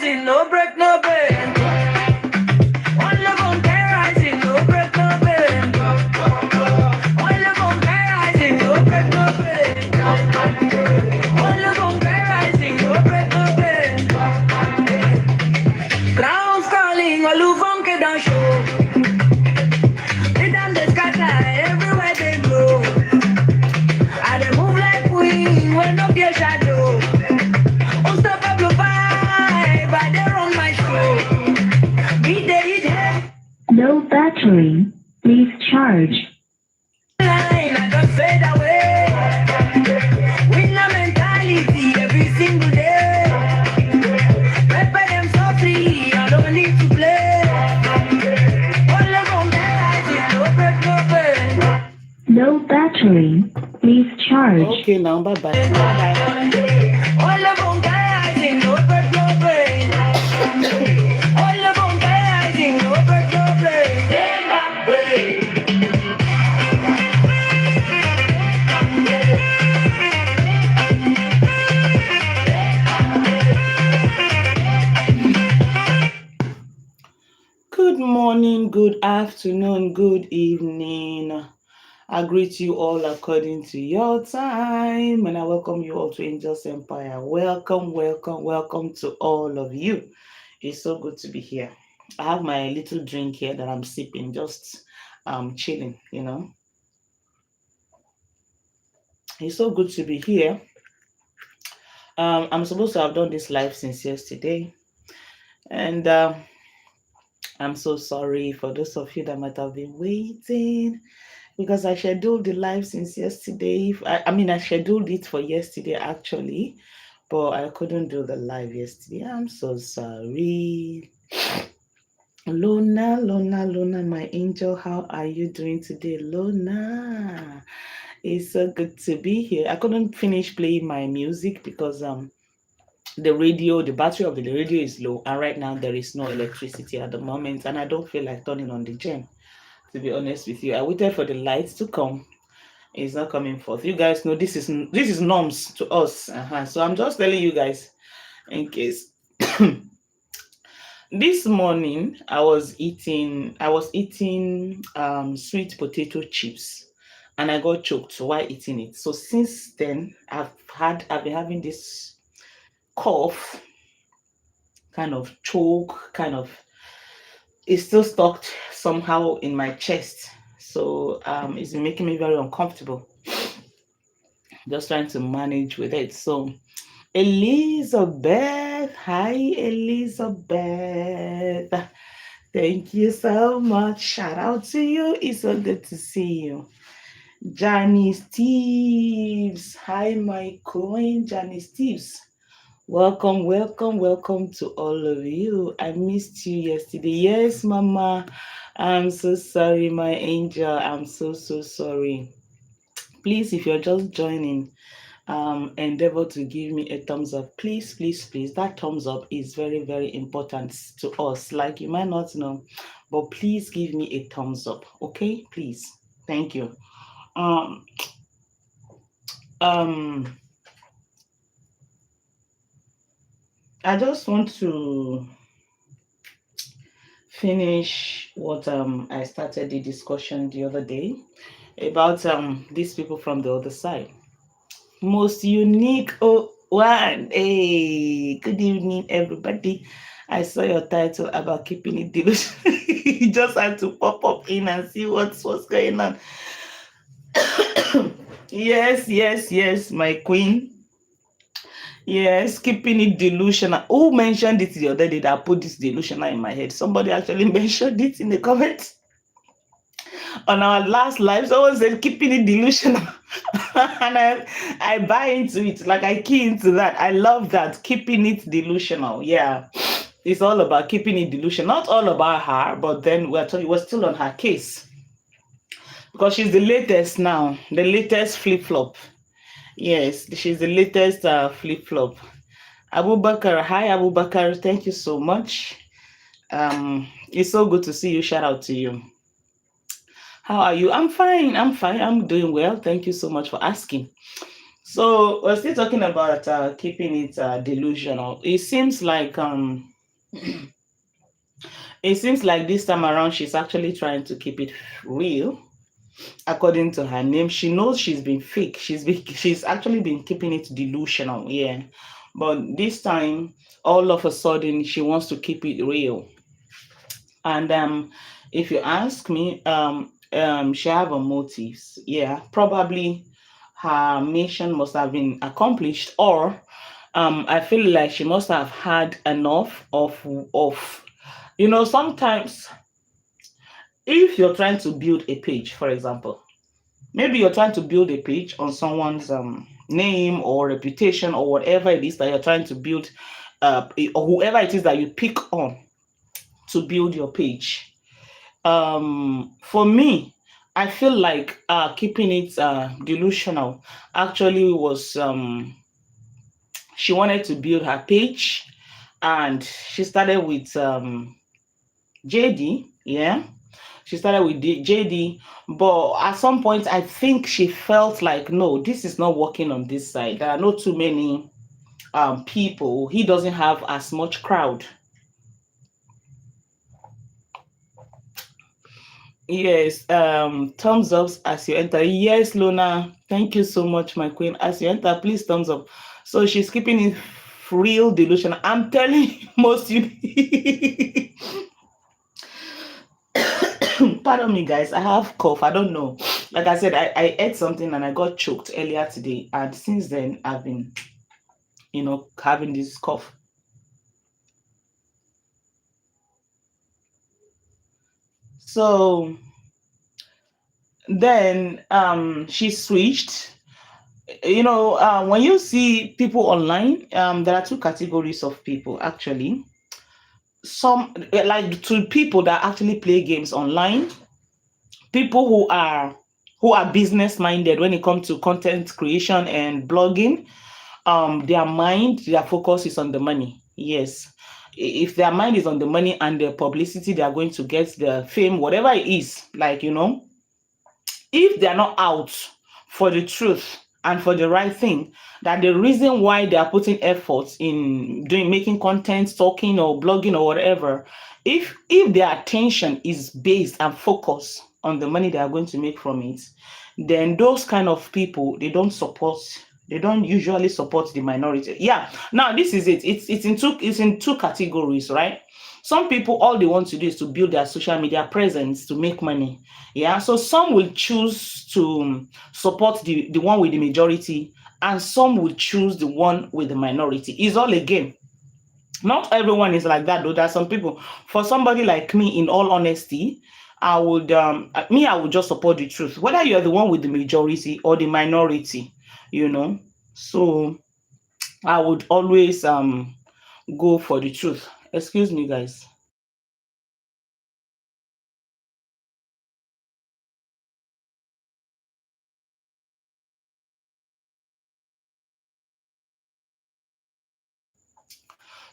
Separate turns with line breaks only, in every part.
rising, no break, no bend. All of them rising, no break, no bend. All of them rising, no break, no bend. All of them rising, no break, no bend. Crowds calling, all who funk it down show. They done the scatter everywhere they go. And they move like queen when up your shadow. Unstoppable vibe, but they run my show. Beat the hit head.
No battery. Please charge.
Line, I just fade away. Winner mentality every single day. Pepper them softly, I don't need to play. All of them rising, no break, no bend.
No battery. Please charge.
Okay, now bye bye.
All of them rising, no break, no bend. All of them rising, no break, no bend.
Good morning, good afternoon, good evening. I greet you all according to your time, and I welcome you all to Angels Empire. Welcome, welcome, welcome to all of you. It's so good to be here. I have my little drink here that I'm sipping, just chilling, you know. It's so good to be here. I'm supposed to have done this live since yesterday, and I'm so sorry for those of you that might have been waiting, because I scheduled the live since yesterday. I scheduled it for yesterday actually, but I couldn't do the live yesterday. I'm so sorry. Lona, my angel, how are you doing today, Lona? It's so good to be here. I couldn't finish playing my music because the battery of the radio is low, and right now there is no electricity at the moment, and I don't feel like turning on the gen. To be honest with you, I waited for the lights to come. It's not coming forth. You guys know this is norms to us. So I'm just telling you guys in case. This morning I was eating sweet potato chips, and I got choked while eating it. So since then I've been having this cough, kind of choke, it's still stuck somehow in my chest. So it's been making me very uncomfortable. Just trying to manage with it. So Elizabeth, hi Elizabeth. Thank you so much. Shout out to you. It's so good to see you. Janice Steves. Hi, my queen, Janice Steves. Welcome to all of you. I missed you yesterday. Yes, Mama. I'm so sorry, my angel. I'm so sorry. Please, if you're just joining, endeavor to give me a thumbs up. Please. That thumbs up is very, very important to us. Like, you might not know, but please give me a thumbs up. Okay, please. Thank you. I just want to finish what I started the discussion the other day about these people from the other side. Most unique one. Hey, good evening, everybody. I saw your title about keeping it delusional. You just had to pop up in and see what's going on. Yes, my queen. Yes, keeping it delusional. Who mentioned it the other day that put this delusional in my head? Somebody actually mentioned it in the comments. On our last live, someone said keeping it delusional. And I buy into it. Like, I key into that. I love that. Keeping it delusional. Yeah. It's all about keeping it delusional. Not all about her, but then we're still on her case. Because she's the latest now. The latest flip-flop. Yes, she's the latest flip-flop. Abubakar, hi Abubakar, thank you so much. It's so good to see you. Shout out to you. How are you? I'm fine. I'm doing well. Thank you so much for asking. So we're still talking about keeping it delusional. It seems like It seems like this time around she's actually trying to keep it real. According to her name, she knows she's been fake. She's actually been keeping it delusional, yeah. But this time, all of a sudden, she wants to keep it real. And if you ask me, she have a motives. Yeah, probably her mission must have been accomplished, or I feel like she must have had enough of sometimes if you're trying to build a page, for example, maybe you're trying to build a page on someone's name or reputation or whatever it is that you're trying to build, or whoever it is that you pick on to build your page. For me, I feel like keeping it delusional actually was she wanted to build her page, and she started with JD, yeah. She started with JD, but at some point, I think she felt like, no, this is not working on this side. There are not too many people. He doesn't have as much crowd. Yes, thumbs ups as you enter. Yes, Luna, thank you so much, my queen. As you enter, please thumbs up. So she's keeping it real delusion. I'm telling you, most you. Pardon me, guys. I have cough. I don't know. Like I said, I ate something and I got choked earlier today, and since then I've been, having this cough. So then she switched. When you see people online, there are two categories of people actually. Some like to people that actually play games online, people who are business minded when it comes to content creation and blogging. Their focus is on the money. Yes. If their mind is on the money and the publicity, they are going to get the fame, whatever it is, like, if they're not out for the truth and for the right thing, that the reason why they are putting efforts in making content, talking or blogging or whatever, if their attention is based and focused on the money they are going to make from it, then those kind of people, they don't usually support the minority. Yeah. Now this is it. It's in two categories, right? Some people, all they want to do is to build their social media presence to make money. Yeah. So some will choose to support the one with the majority, and some will choose the one with the minority. It's all a game. Not everyone is like that, though. There are some people. For somebody like me, in all honesty, I would just support the truth, whether you're the one with the majority or the minority. So I would always go for the truth. Excuse me, guys.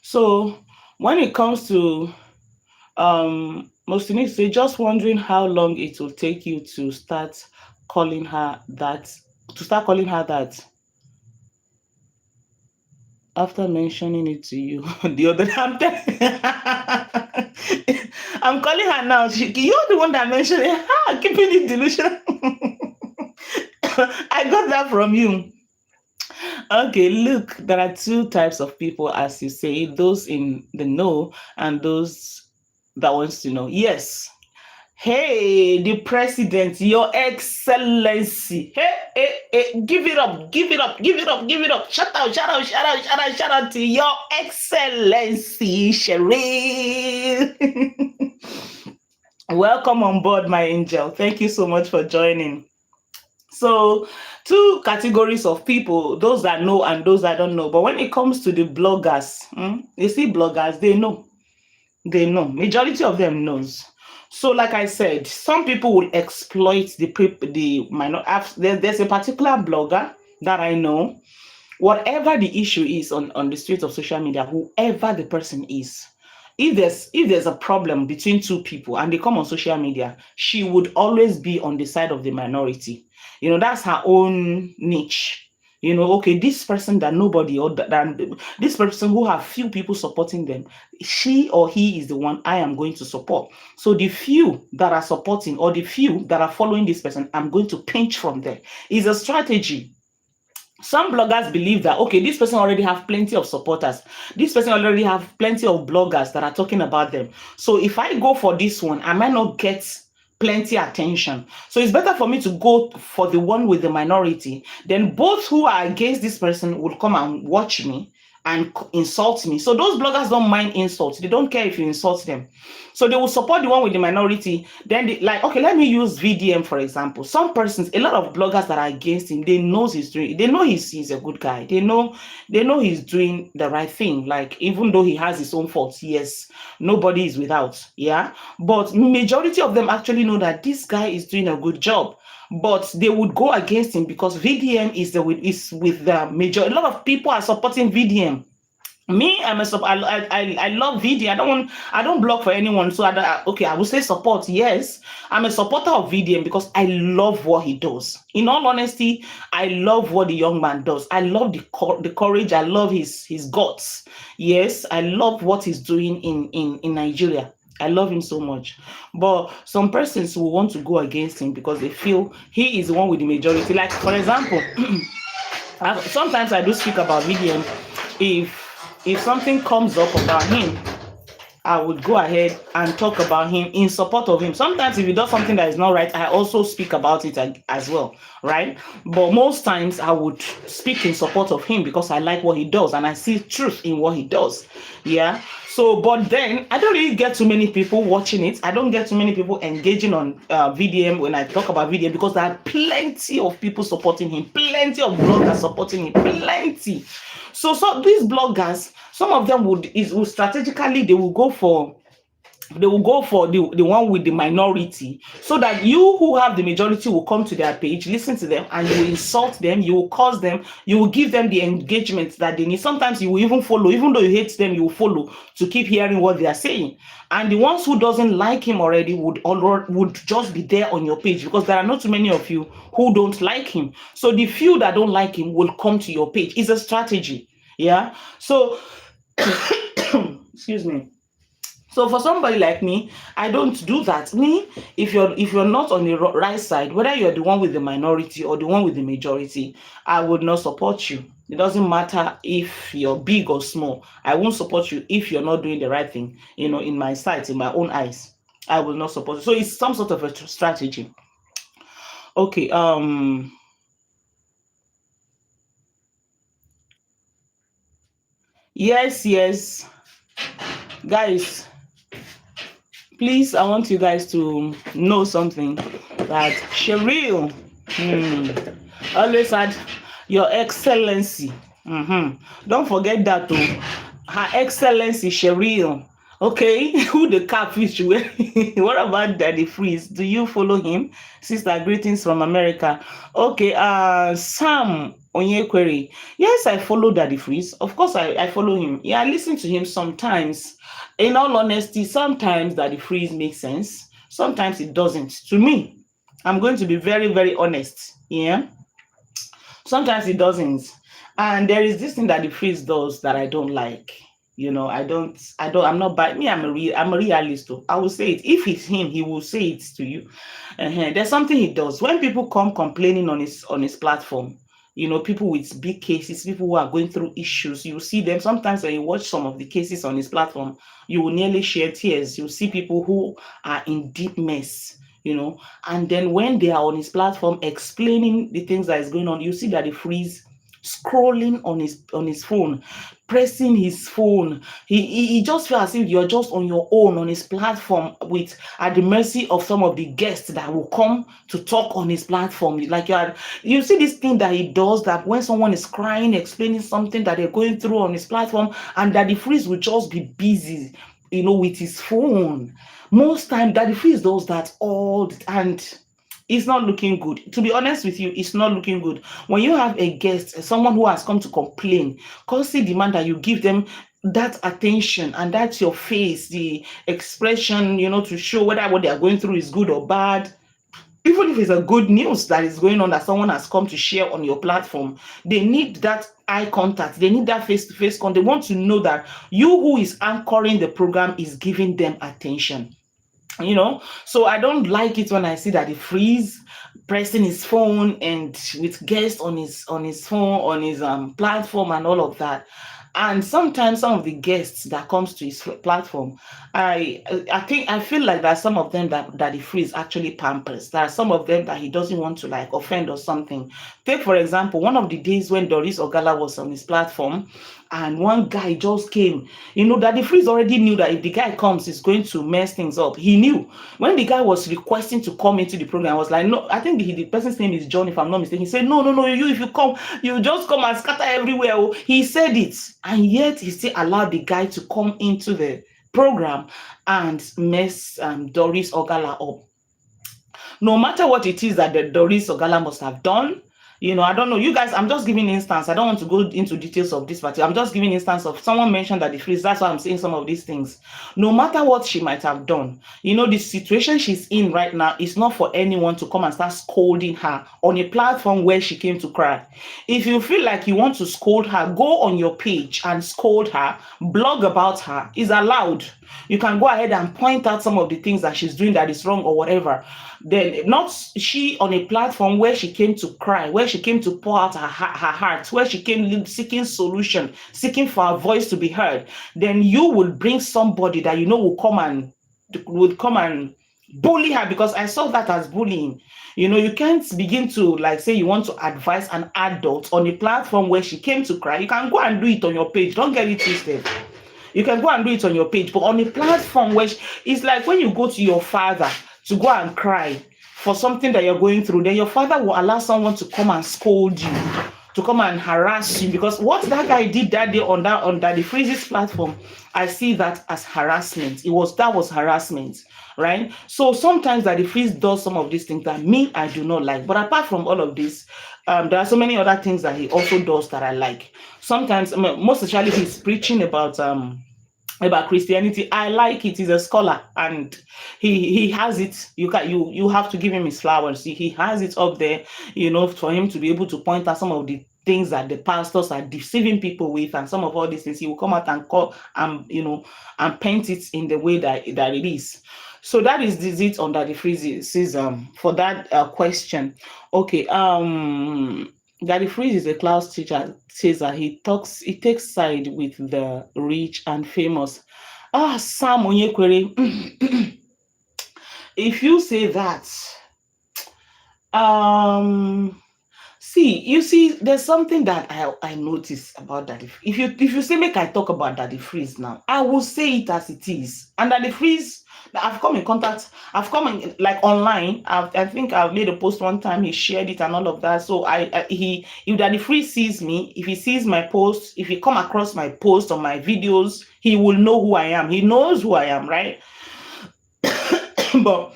So when it comes to Mostinique say, just wondering how long it will take you to start calling her that. After mentioning it to you the other time. I'm calling her now. You're the one that mentioned it. Keeping it delusional. I got that from you. Okay, look, there are two types of people, as you say, those in the know and those that wants to know. Yes. Hey, the president, your excellency. Hey, give it up, give it up, give it up, give it up. Shout out to your excellency, Cheryl. Welcome on board, my angel. Thank you so much for joining. So, two categories of people, those that know and those that don't know. But when it comes to the bloggers, you see bloggers, they know. Majority of them knows. So, like I said, some people will exploit the minor. There's a particular blogger that I know. Whatever the issue is on the streets of social media, whoever the person is, if there's a problem between two people and they come on social media, she would always be on the side of the minority. That's her own niche. Okay, this person that nobody or this person who have few people supporting them, she or he is the one I am going to support. So the few that are supporting or the few that are following this person, I'm going to pinch from there. It's a strategy. Some bloggers believe that, okay, this person already have plenty of supporters, this person already have plenty of bloggers that are talking about them, so if I go for this one, I might not get plenty attention. So it's better for me to go for the one with the minority. Then both who are against this person will come and watch me and insult me. So those bloggers don't mind insults. They don't care if you insult them. So they will support the one with the minority. Then okay, let me use VDM for example. Some persons, a lot of bloggers that are against him, they know he's a good guy. They know he's doing the right thing. Like, even though he has his own faults, yes, nobody is without. Yeah. But majority of them actually know that this guy is doing a good job. But they would go against him because VDM is with the major. A lot of people are supporting VDM. Me, I love VDM. I don't blog for anyone. So I will say support. Yes, I'm a supporter of VDM because I love what he does. In all honesty, I love what the young man does. I love the courage. I love his guts. Yes, I love what he's doing in Nigeria. I love him so much. But some persons will want to go against him because they feel he is the one with the majority. Like, for example, sometimes I do speak about VDM. If something comes up about him, I would go ahead and talk about him in support of him. Sometimes if he does something that is not right, I also speak about it as well, right? But most times I would speak in support of him because I like what he does and I see truth in what he does. Yeah. So, but then I don't really get too many people watching it. I don't get too many people engaging on VDM when I talk about VDM because there are plenty of people supporting him, plenty of bloggers supporting him, plenty. So these bloggers, some of them would strategically, they will go for the one with the minority, so that you who have the majority will come to their page, listen to them, and you will insult them, you will cause them, you will give them the engagement that they need. Sometimes you will even follow, even though you hate them, you will follow to keep hearing what they are saying. And the ones who doesn't like him already would just be there on your page because there are not too many of you who don't like him. So the few that don't like him will come to your page. It's a strategy. Yeah. So excuse me. So for somebody like me, I don't do that. Me, if you're not on the right side, whether you're the one with the minority or the one with the majority, I would not support you. It doesn't matter if you're big or small. I won't support you if you're not doing the right thing. In my sight, in my own eyes, I will not support you. So it's some sort of a strategy. Okay. Yes, guys. Please, I want you guys to know something, that Cheryl always had your excellency. Don't forget that too. Her excellency Cheryl. Okay, who the catfish? What about Daddy Freeze? Do you follow him? Sister, greetings from America. Okay, Sam Onyekwere. Yes, I follow Daddy Freeze. Of course, I follow him. Yeah, I listen to him sometimes. In all honesty, sometimes Daddy Freeze makes sense. Sometimes it doesn't. To me, I'm going to be very, very honest. Yeah. Sometimes it doesn't. And there is this thing that Daddy Freeze does that I don't like. I'm not by me. I'm a realist. I will say it. If it's him, he will say it to you. There's something he does. When people come complaining on his platform, people with big cases, people who are going through issues, you see them. Sometimes when you watch some of the cases on his platform, you will nearly shed tears. You see people who are in deep mess, and then when they are on his platform explaining the things that is going on, you see that he freeze scrolling on his phone, pressing his phone. He just feels as if you're just on your own on his platform at the mercy of some of the guests that will come to talk on his platform. Like you see this thing that he does, that when someone is crying, explaining something that they're going through on his platform, and Daddy Freeze will just be busy, with his phone. Most time Daddy Freeze does that and it's not looking good. To be honest with you, it's not looking good. When you have a guest, someone who has come to complain, constantly demand that you give them that attention, and that's your face, the expression, to show whether what they are going through is good or bad. even if it's a good news that is going on that someone has come to share on your platform, they need that eye contact. They need that face-to-face contact. They want to know that you who is anchoring the program is giving them attention. So I don't like it when I see that he freeze pressing his phone and with guests on his phone, on his platform and all of that. And sometimes some of the guests that comes to his platform, I feel like that some of them that he frees actually pampers. There are some of them that he doesn't want to like offend or something. Take for example, one of the days when Doris Ogala was on his platform, and one guy just came. That the freeze already knew that if the guy comes, he's going to mess things up. He knew when the guy was requesting to come into the program. I was like, no, I think the person's name is John, if I'm not mistaken. He said, no, you, if you come, you just come and scatter everywhere. Oh, he said it, and yet he still allowed the guy to come into the program and mess Doris Ogala up. No matter what it is that the Doris Ogala must have done, I don't know. You guys, I'm just giving instance. I don't want to go into details of this party. I'm just giving instance of someone mentioned that the freeze. That's why I'm saying some of these things. No matter what she might have done, the situation she's in right now is not for anyone to come and start scolding her on a platform where she came to cry. If you feel like you want to scold her, go on your page and scold her, blog about her. Is allowed. You can go ahead and point out some of the things that she's doing that is wrong or whatever. Then not she on a platform where she came to cry, where she came to pour out her heart, where she came seeking solution, seeking for her voice to be heard. Then you will bring somebody that will come and bully her, because I saw that as bullying. You can't begin to say you want to advise an adult on a platform where she came to cry. You can go and do it on your page. Don't get it twisted. You can go and do it on your page, but on a platform where it's like when you go to your father to go and cry for something that you're going through, then your father will allow someone to come and scold you, to come and harass you, because what that guy did that day on the Freeze's platform, I see that as harassment. That was harassment, right? So sometimes that the Freeze does some of these things that I do not like. But apart from all of this, there are so many other things that he also does that I like. Sometimes, most especially, he's preaching about Christianity. I like it. He's a scholar and he has it. You have to give him his flowers. He has it up there, for him to be able to point out some of the things that the pastors are deceiving people with, and some of all these things he will come out and call and paint it in the way that it is. So that is it under the Freeze for that question. Okay. Daddy Freeze is a class teacher, says that he takes side with the rich and famous. Sam Onyekwere, if you say that, see, there's something that I noticed about Daddy. If you say make I talk about Daddy Freeze now, I will say it as it is. And Daddy Freeze, I've come in online. I think I've made a post one time. He shared it and all of that. So if Daddy Freeze sees me, if he sees my post, if he come across my post or my videos, he will know who I am. He knows who I am, right? But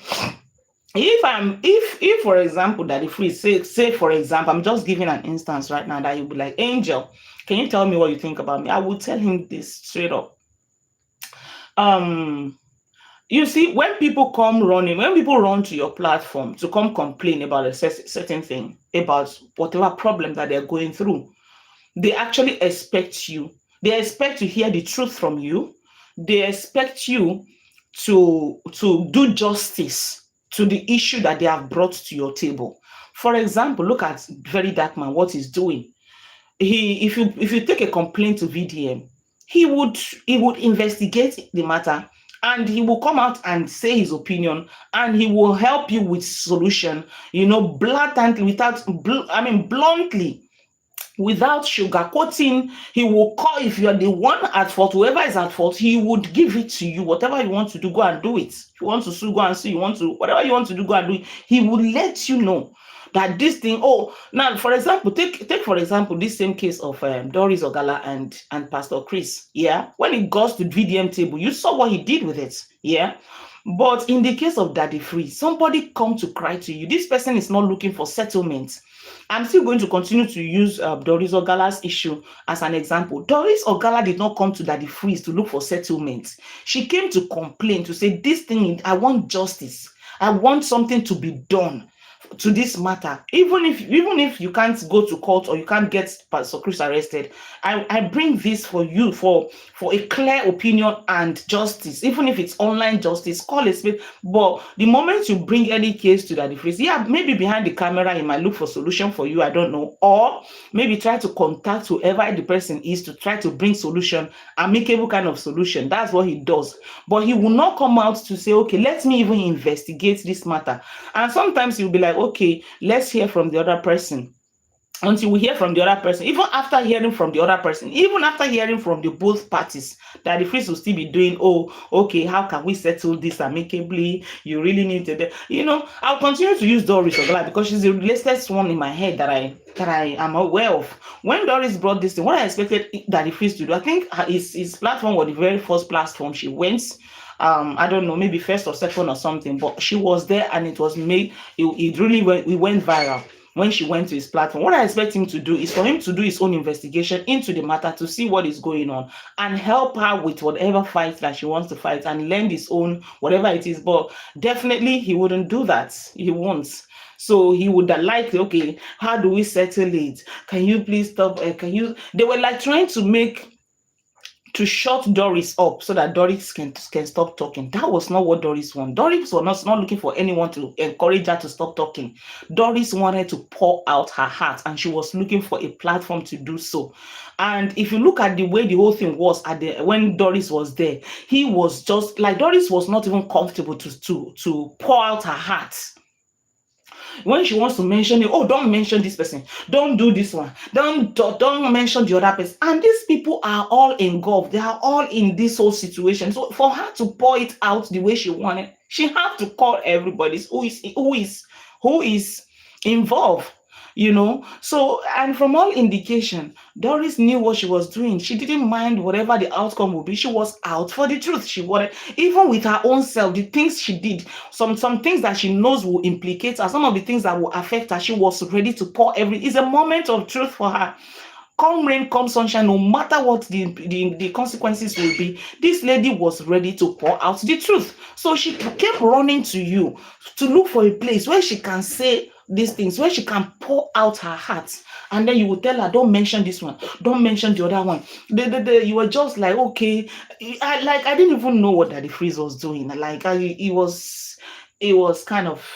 if for example Daddy Freeze say for example, I'm just giving an instance right now, that you'll be like, Angel, can you tell me what you think about me? I will tell him this straight up. You see, when people run to your platform to come complain about a certain thing, about whatever problem that they're going through, they actually expect you. They expect to hear the truth from you. They expect you to do justice to the issue that they have brought to your table. For example, look at Very Dark Man, what he's doing. If you take a complaint to VDM, he would investigate the matter, and he will come out and say his opinion, and he will help you with solution, bluntly, bluntly, without sugarcoating. He will call, if you are the one at fault, whoever is at fault, he would give it to you. Whatever you want to do, go and do it. If you want to sue, go and sue. Whatever you want to do, go and do it. He will let you know that this thing. Now, for example, take for example this same case of Doris Ogala and Pastor Chris. Yeah, when it goes to VDM table, you saw what he did with it. Yeah, but in the case of Daddy Freeze, somebody come to cry to you. This person is not looking for settlement. I'm still going to continue to use Doris Ogala's issue as an example. Doris Ogala did not come to Daddy Freeze to look for settlement. She came to complain, to say, this thing, I want justice. I want something to be done. to this matter. Even if you can't go to court or you can't get Pastor Chris arrested, I bring this for you for a clear opinion and justice. Even if it's online justice, call a spade. But the moment you bring any case to Daddy Freeze, yeah, maybe behind the camera he might look for solution for you, I don't know, or maybe try to contact whoever the person is to try to bring solution, amicable kind of solution. That's what he does. But he will not come out to say, okay, let me even investigate this matter. And sometimes you'll be like, okay, let's hear from the other person. Until we hear from the other person, even after hearing from the other person, even after hearing from the both parties, that the priest will still be doing, oh, okay, how can we settle this amicably? You really need to, I'll continue to use Doris Ogala because she's the latest one in my head that I am aware of. When Doris brought this thing, what I expected that the priest to do, I think his platform was the very first platform she went. I don't know, maybe first or second or something, but she was there and it was made, it really went viral when she went to his platform. What I expect him to do is for him to do his own investigation into the matter to see what is going on and help her with whatever fight that she wants to fight and lend his own, whatever it is. But definitely he wouldn't do that. He won't. So he would like, okay, how do we settle it? Can you please stop? They were like trying to shut Doris up so that Doris can stop talking. That was not what Doris wanted. Doris was not looking for anyone to encourage her to stop talking. Doris wanted to pour out her heart and she was looking for a platform to do so. And if you look at the way the whole thing was when Doris was there, he was just like, Doris was not even comfortable to pour out her heart. When she wants to mention it, oh, don't mention this person, don't do this one, don't mention the other person. And these people are all engulfed, they are all in this whole situation. So for her to pour it out the way she wanted, she had to call everybody who is involved. So, and from all indication, Doris knew what she was doing. She didn't mind whatever the outcome would be. She was out for the truth. She wanted, even with her own self, the things she did, some things that she knows will implicate her, some of the things that will affect her, she was ready to pour it's a moment of truth for her. Come rain, come sunshine, no matter what the consequences will be, this lady was ready to pour out the truth. So she kept running to you to look for a place where she can say these things, where she can pour out her heart. And then you will tell her, don't mention this one, don't mention the other one. You were just like, okay. I didn't even know what Daddy Freeze was doing. Like, it was kind of,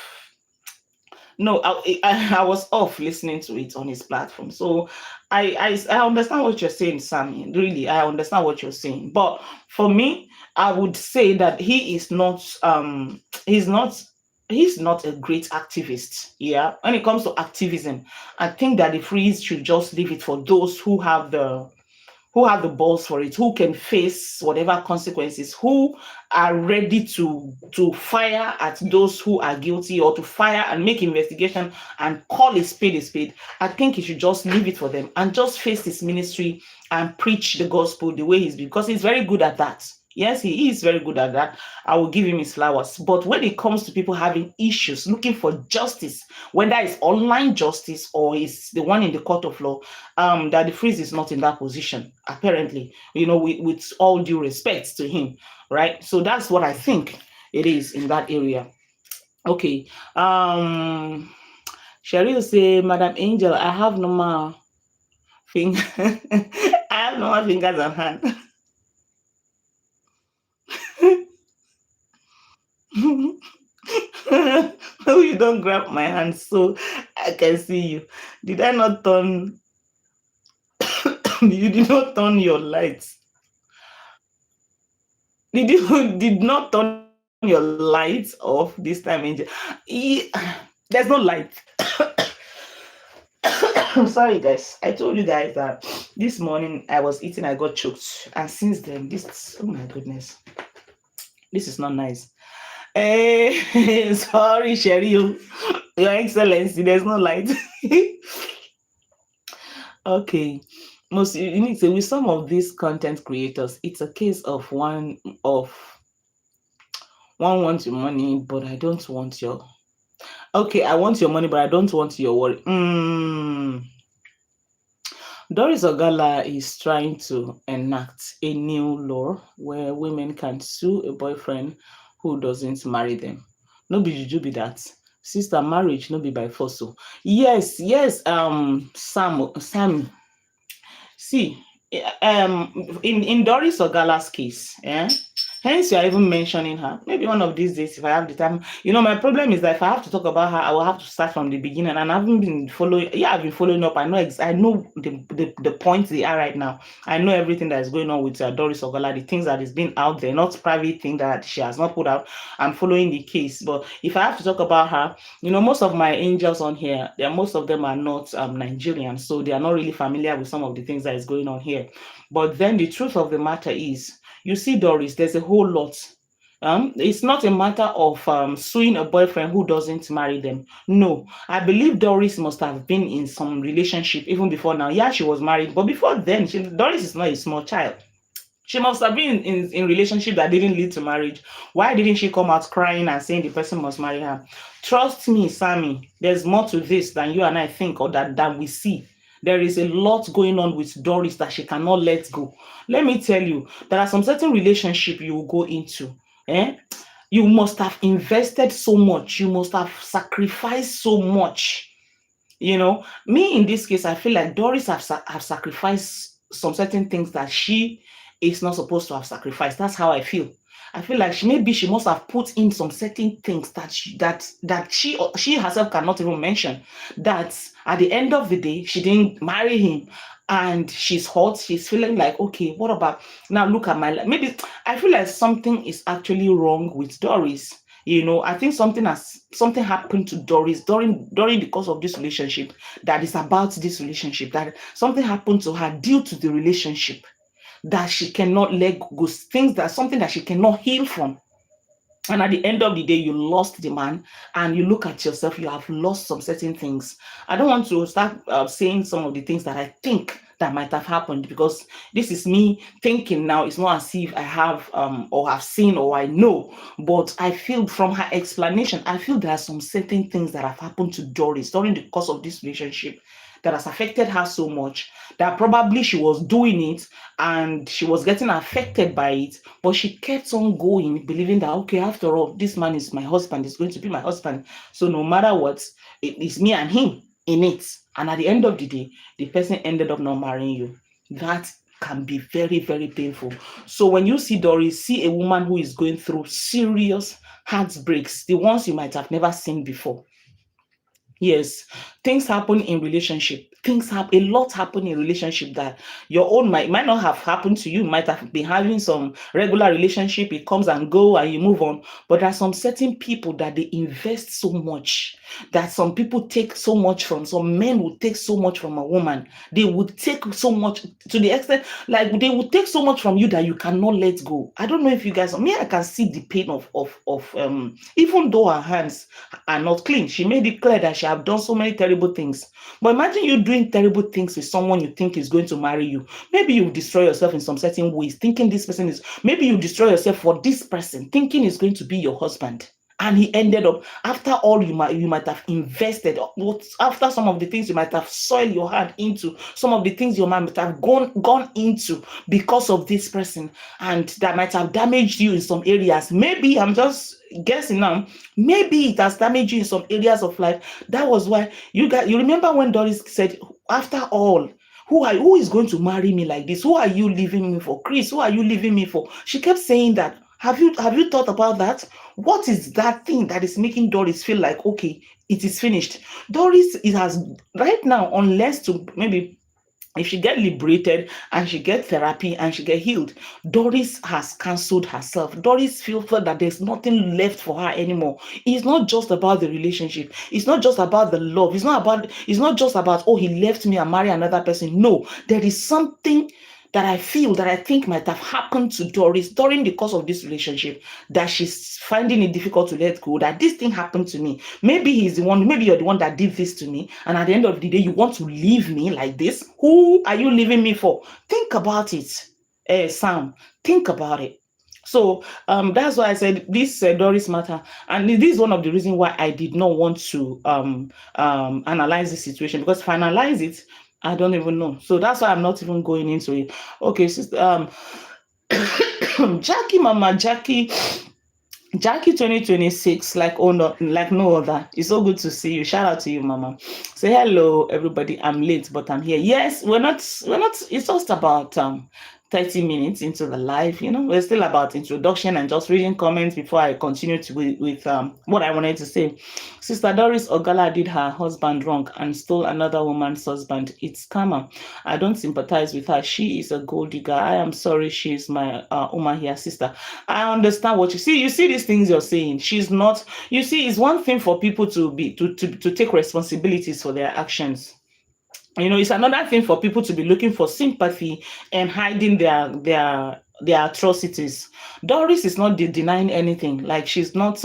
no, I was off listening to it on his platform. So I understand what you're saying, Sammy. Really, I understand what you're saying. But for me, I would say that he's not a great activist. Yeah. When it comes to activism, I think that the Freeze should just leave it for those who have the balls for it, who can face whatever consequences, who are ready to fire at those who are guilty, or to fire and make investigation and call a spade a spade. I think he should just leave it for them and just face his ministry and preach the gospel the way because he's very good at that. Yes, he is very good at that. I will give him his flowers. But when it comes to people having issues, looking for justice, whether it's online justice or it's the one in the court of law, Daddy Freeze is not in that position, apparently, with all due respect to him, right? So that's what I think it is in that area. Okay. Cheryl say, Madam Angel, I have no more fingers. I have no more fingers on hand. No, you don't grab my hand so I can see you. Did I not turn? You did not turn your lights. Did not turn your lights off this time, Angel? There's no light. I'm sorry, guys. I told you guys that this morning I was eating, I got choked, and since then, oh my goodness, this is not nice. Sorry, Cheryl, Your Excellency, there's no light. Okay. Most you need to say with some of these content creators, it's a case of one wants your money, but I don't want your. Okay, I want your money, but I don't want your worry. Doris Ogala is trying to enact a new law where women can sue a boyfriend who doesn't marry them. No be juju be that. Sister, marriage no be by force. So yes, Sam, see, in Doris Ogala's case, hence you are even mentioning her. Maybe one of these days, if I have the time. My problem is that if I have to talk about her, I will have to start from the beginning, and I haven't been following. Yeah, I've been following up. I know the points they are right now. I know everything that is going on with Doris Ogala, the things that is being out there, not private thing that she has not put out. I'm following the case, but if I have to talk about her, most of my angels on here, most of them are not Nigerian, so they are not really familiar with some of the things that is going on here. But then the truth of the matter is, you see, Doris, there's a whole lot. It's not a matter of suing a boyfriend who doesn't marry them. No, I believe Doris must have been in some relationship even before now. Yeah, she was married, but before then, Doris is not a small child. She must have been in relationship that didn't lead to marriage. Why didn't she come out crying and saying the person must marry her? Trust me, Sammy, there's more to this than you and I think, or that we see. There is a lot going on with Doris that she cannot let go. Let me tell you, there are some certain relationship you will go into. You must have invested so much. You must have sacrificed so much. Me in this case, I feel like Doris have sacrificed some certain things that she is not supposed to have sacrificed. That's how I feel. I feel like she must have put in some certain things that she herself cannot even mention. That at the end of the day, she didn't marry him, and she's hot. She's feeling like, okay, what about now? Look at my life. Maybe I feel like something is actually wrong with Doris. I think something happened to Doris during the course of this relationship that is about this relationship. That something happened to her due to the relationship that she cannot let go. Something that she cannot heal from. And at the end of the day, you lost the man, and you look at yourself, you have lost some certain things. I don't want to start saying some of the things that I think that might have happened, because this is me thinking now. It's not as if I have or have seen or I know, but I feel from her explanation, I feel there are some certain things that have happened to Doris during the course of this relationship that has affected her so much that probably she was doing it and she was getting affected by it, but she kept on going, believing that, okay, after all, this man is my husband, is going to be my husband. So no matter what, it is me and him in it. And at the end of the day, the person ended up not marrying you. That can be very, very painful. So when you see Doris, see a woman who is going through serious heartbreaks, the ones you might have never seen before. Yes, things happen in relationship. A lot happen in relationship that your own might not have happened to you. Might have been having some regular relationship. It comes and go and you move on. But there are some certain people that they invest so much, that some people take so much from. Some men will take so much from a woman. They would take so much to the extent, like they would take so much from you that you cannot let go. I don't know if you guys, I can see the pain of even though her hands are not clean. She made it clear that she have done so many terrible things. But imagine you doing terrible things with someone you think is going to marry you. Maybe you destroy yourself in some certain ways, thinking this person is, maybe you destroy yourself for this person, thinking is going to be your husband. And he ended up, after all you might have invested, after some of the things you might have soiled your hand into, some of the things you might have gone into because of this person, and that might have damaged you in some areas. Maybe, I'm just guessing now, maybe it has damaged you in some areas of life. That was why you remember when Doris said, after all, who is going to marry me like this? Who are you leaving me for? Chris, who are you leaving me for? She kept saying that. Have you thought about that? What is that thing that is making Doris feel like, okay, it is finished? Doris, it has right now, unless to maybe if she get liberated and she get therapy and she get healed, Doris has cancelled herself. Doris feels that there's nothing left for her anymore. It's not just about the relationship. It's not just about the love. It's not just about, oh, he left me and married another person. No, there is something that I think might have happened to Doris during the course of this relationship, that she's finding it difficult to let go, that this thing happened to me. Maybe you're the one that did this to me, and at the end of the day, you want to leave me like this? Who are you leaving me for? Think about it, Sam. Think about it. So that's why I said this Doris matter, and this is one of the reasons why I did not want to analyze the situation, because if I analyze it, I don't even know. So that's why I'm not even going into it. Okay, sister, Jackie, Mama Jackie, Jackie 2026, like oh no, like no other. It's so good to see you. Shout out to you, Mama. Say hello, everybody. I'm late, but I'm here. Yes, we're not. It's just about 30 minutes into the live. We're still about introduction and just reading comments before I continue to with what I wanted to say. Sister Doris Ogala did her husband wrong and stole another woman's husband. It's karma. I don't sympathize with her. She is a gold digger. I am sorry. She is my Umahia sister. I understand what you see. You see these things you're saying. She's not. You see, it's one thing for people to take responsibilities for their actions. It's another thing for people to be looking for sympathy and hiding their atrocities. Doris is not denying anything. Like, she's not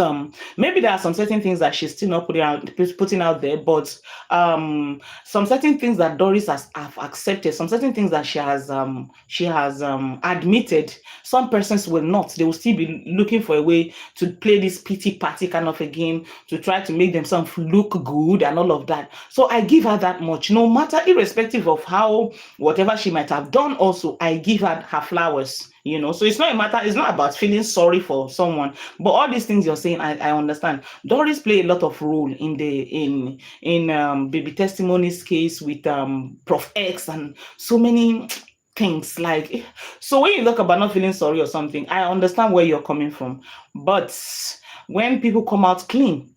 maybe there are some certain things that she's still not putting out there, but some certain things that Doris has have accepted, some certain things that she has admitted, some persons will not. They will still be looking for a way to play this pity party kind of a game to try to make themselves look good and all of that. So I give her that much, no matter, irrespective of how whatever she might have done. Also, I give her flowers. So it's not a matter. It's not about feeling sorry for someone, but all these things you're saying, I understand. Doris play a lot of role in Baby Testimonies case with Prof X and so many things. Like, so when you talk about not feeling sorry or something, I understand where you're coming from. But when people come out clean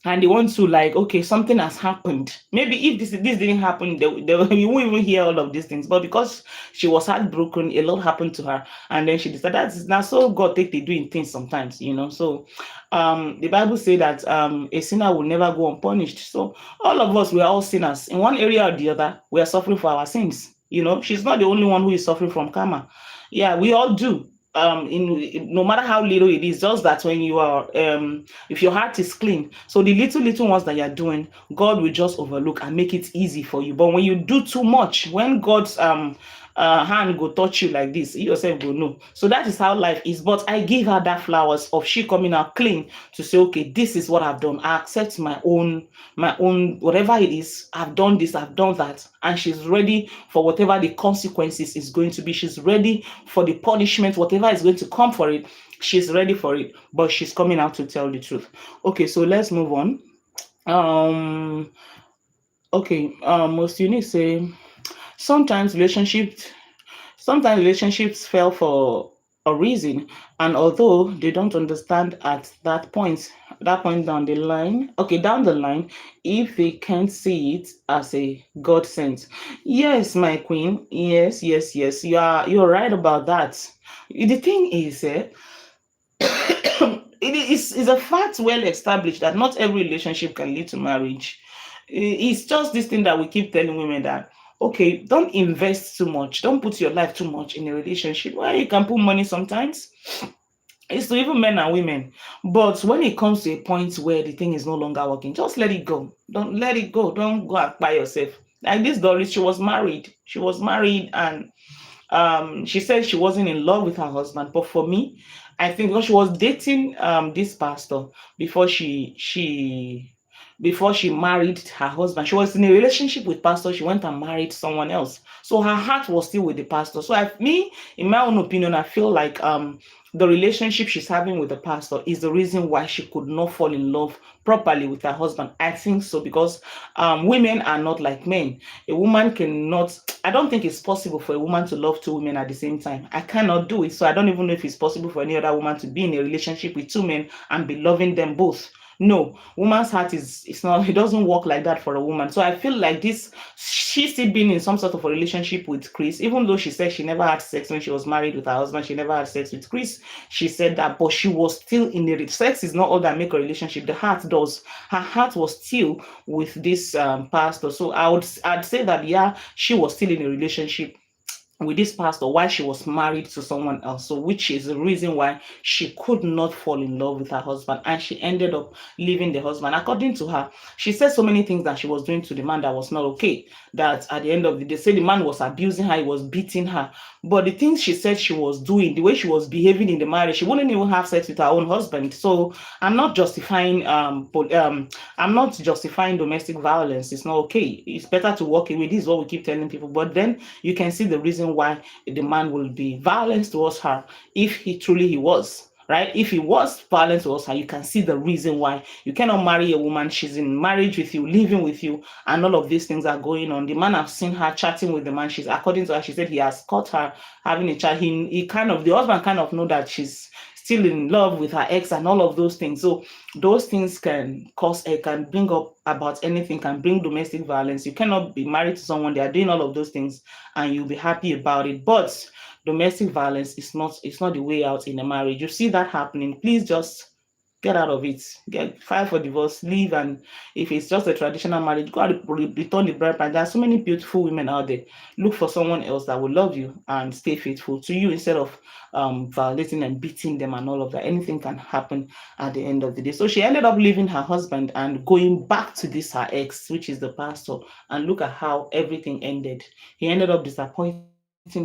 and they want to, like, okay, something has happened. Maybe if this didn't happen, you won't even hear all of these things. But because she was heartbroken, a lot happened to her, and then she decided that's now so God take they doing things sometimes. So the Bible say that a sinner will never go unpunished. So all of us, we are all sinners in one area or the other. We are suffering for our sins. She's not the only one who is suffering from karma. Yeah, we all do. No matter how little it is, just that when you are if your heart is clean, so the little ones that you're doing, God will just overlook and make it easy for you. But when you do too much, when God's hand go touch you like this, you yourself go no. So that is how life is. But I give her that flowers of she coming out clean to say, okay, this is what I've done. I accept my own whatever it is. I've done this, I've done that, and she's ready for whatever the consequences is going to be. She's ready for the punishment, whatever is going to come for it. She's ready for it, but she's coming out to tell the truth. Okay, so let's move on. Okay, most unique say sometimes relationships fail for a reason, and although they don't understand at that point down the line, if they can't see it as a God sent. Yes, my queen. Yes. You're right about that. The thing is, it is a fact well established that not every relationship can lead to marriage. It's just this thing that we keep telling women that, okay, don't invest too much, don't put your life too much in a relationship. Well, you can put money sometimes. It's to even men and women. But when it comes to a point where the thing is no longer working, just let it go. Don't let it go. Don't go out by yourself. Like this Doris, she was married. And she said she wasn't in love with her husband. But for me, I think because she was dating this pastor before she married her husband. She was in a relationship with pastor. She went and married someone else. So her heart was still with the pastor. So in my own opinion, I feel like the relationship she's having with the pastor is the reason why she could not fall in love properly with her husband. I think so, because women are not like men. A woman cannot, I don't think it's possible for a woman to love two women at the same time. I cannot do it. So I don't even know if it's possible for any other woman to be in a relationship with two men and be loving them both. No, woman's heart it's not, it doesn't work like that for a woman. So I feel like she's still been in some sort of a relationship with Chris, even though she said she never had sex when she was married with her husband. She never had sex with Chris. She said that, but she was still in the sex is not all that make a relationship. The heart does. Her heart was still with this pastor. So I'd say that, yeah, she was still in a relationship with this pastor while she was married to someone else. So which is the reason why she could not fall in love with her husband, and she ended up leaving the husband. According to her, she said so many things that she was doing to the man that was not okay, that at the end of the day, say the man was abusing her, he was beating her. But the things she said she was doing, the way she was behaving in the marriage, she wouldn't even have sex with her own husband. So I'm not justifying domestic violence. It's not okay. It's better to walk away. This is what we keep telling people. But then you can see the reason why the man will be violent towards her if he truly was right? If it was violent towards her, you can see the reason why. You cannot marry a woman, she's in marriage with you, living with you, and all of these things are going on. The man, I've seen her chatting with the man. She's, according to her, she said he has caught her having a chat. He kind of, the husband kind of know that she's still in love with her ex and all of those things. So those things can cause, can bring up about anything, can bring domestic violence. You cannot be married to someone, they are doing all of those things and you'll be happy about it. But domestic violence is not, it's not the way out in a marriage. You see that happening, please just get out of it. File for divorce, leave, and if it's just a traditional marriage, go and return the bride price. There are so many beautiful women out there. Look for someone else that will love you and stay faithful to you instead of violating and beating them and all of that. Anything can happen at the end of the day. So she ended up leaving her husband and going back to this her ex, which is the pastor, and look at how everything ended. He ended up disappointing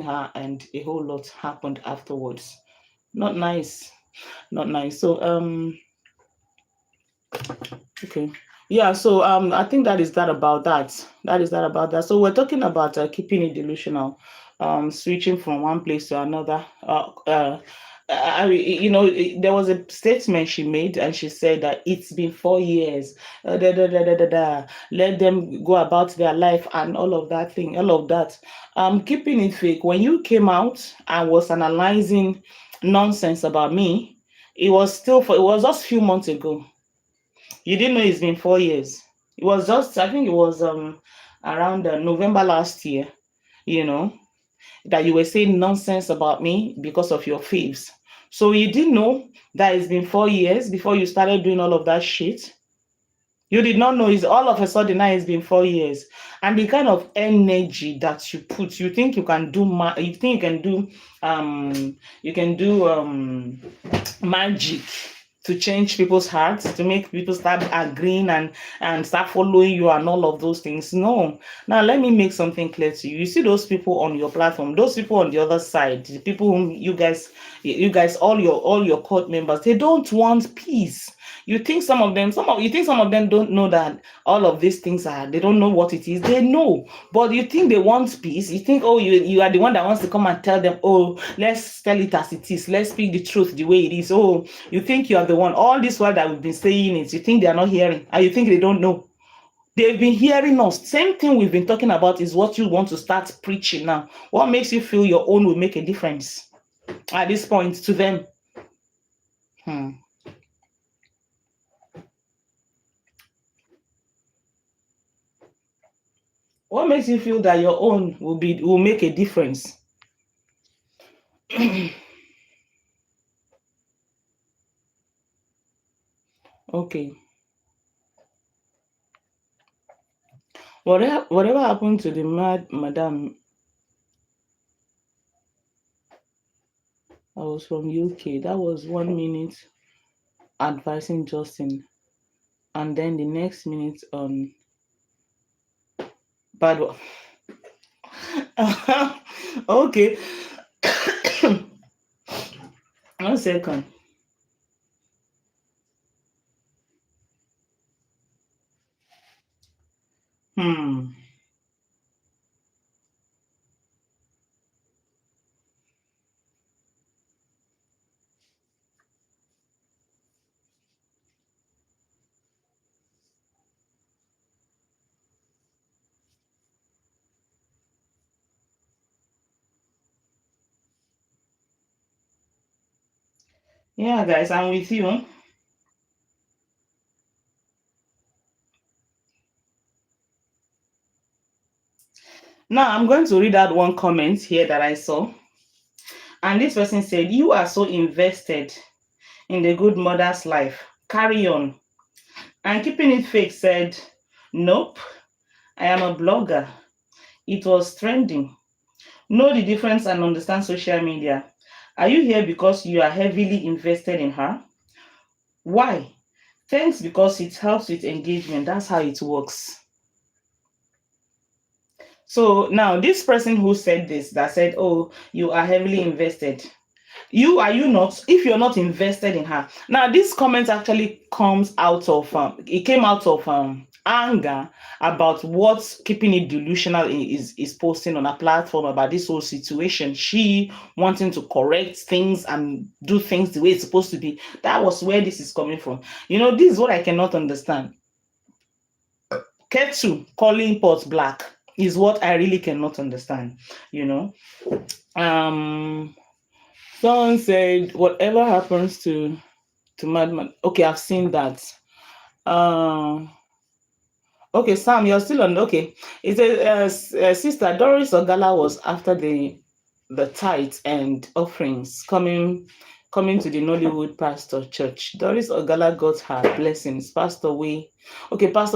her and a whole lot happened afterwards. Not nice. Not nice. So okay, yeah, so I think that is that about that. That is that about that. So we're talking about keeping it delusional, switching from one place to another. There was a statement she made, and she said that it's been 4 years. Let them go about their life and all of that thing, all of that. Keeping it fake. When you came out and was analyzing nonsense about me, it was just a few months ago. You didn't know it's been 4 years. It was just, I think it was around November last year, that you were saying nonsense about me because of your faves. So you didn't know that it's been 4 years before you started doing all of that shit. You did not know. It's all of a sudden now it's been 4 years. And the kind of energy that you put, you think you can do magic to change people's hearts, to make people start agreeing and start following you and all of those things. No. Now, let me make something clear to you. You see those people on your platform, those people on the other side, the people whom you guys, all your court members, they don't want peace. You think some of them don't know that all of these things they don't know what it is. They know, but you think they want peace. You think, oh, you are the one that wants to come and tell them, oh, let's tell it as it is. Let's speak the truth the way it is. Oh, you think you are the one. All this while that we've been saying it, you think they are not hearing, and you think they don't know. They've been hearing us. Same thing we've been talking about is what you want to start preaching now. What makes you feel your own will make a difference at this point to them? What makes you feel that your own will make a difference? Okay. Whatever happened to the madam? I was from UK. That was 1 minute advising Justin, and then the next minute bad. Okay. 1 second. Yeah, guys, I'm with you. Now, I'm going to read out one comment here that I saw. And this person said, you are so invested in the good mother's life. Carry on. And Keeping It Fake said, nope, I am a blogger. It was trending. Know the difference and understand social media. Are you here because you are heavily invested in her? Why? Thanks, because it helps with engagement. That's how it works. So now this person who said this, that said, oh, you are heavily invested. Are you not? If you're not invested in her. Now, this comment actually comes out of, it came out of anger about what Keeping It Delusional is posting on a platform about this whole situation. She wanting to correct things and do things the way it's supposed to be. That was where this is coming from. This is what I cannot understand. Kettle calling pot black is what I really cannot understand. Someone said, whatever happens to Madman. Okay, I've seen that. Okay, Sam, you're still on. Okay, it says, Sister Doris Ogala was after the tithes and offerings coming to the Nollywood Pastor Church. Doris Ogala got her blessings. Pastor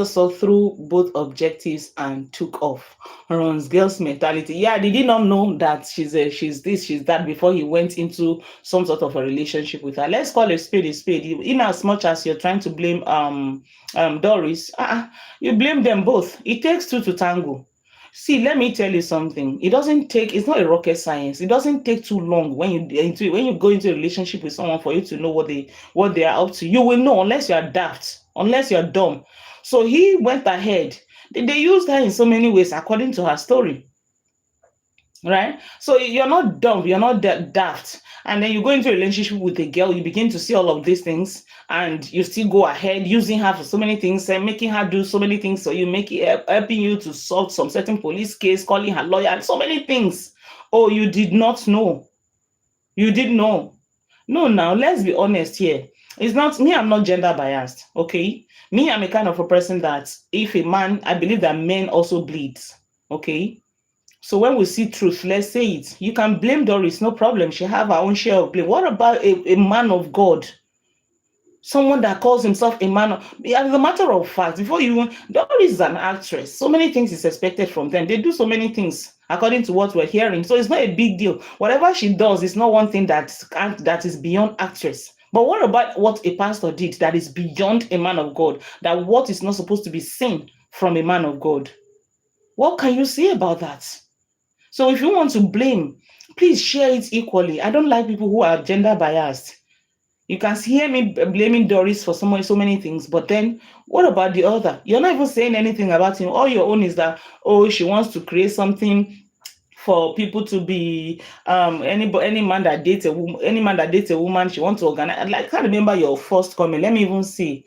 saw through both objectives and took off. Ron's girl's mentality. Yeah, they did not know that she's this, she's that before he went into some sort of a relationship with her. Let's call a spade a spade. In as much as you're trying to blame Doris, you blame them both. It takes two to tango. See, let me tell you something. It's not a rocket science. It doesn't take too long when you go into a relationship with someone for you to know what they are up to. You will know unless you are daft, unless you are dumb. So he went ahead. They used her in so many ways according to her story. Right? So you're not dumb, you're not daft. And then you go into a relationship with a girl, you begin to see all of these things, and you still go ahead using her for so many things and making her do so many things. So you helping you to solve some certain police case, calling her lawyer, and so many things. Oh, you did not know. You did know. No, now let's be honest here. It's not me, I'm not gender biased. Okay. Me, I'm a kind of a person that if a man, I believe that men also bleed. Okay. So when we see truth, let's say it. You can blame Doris, no problem. She have her own share of blame. What about a man of God? Someone that calls himself a man of... As a matter of fact, Doris is an actress. So many things is expected from them. They do so many things according to what we're hearing. So it's not a big deal. Whatever she does is not one thing that is beyond actress. But what about what a pastor did that is beyond a man of God? That what is not supposed to be seen from a man of God? What can you say about that? So if you want to blame, please share it equally. I don't like people who are gender biased. You can hear me blaming Doris for so many things, but then what about the other? You're not even saying anything about him. All your own is that, she wants to create something for people to be any man that dates a woman, she wants to organize. I can't remember your first comment. Let me even see.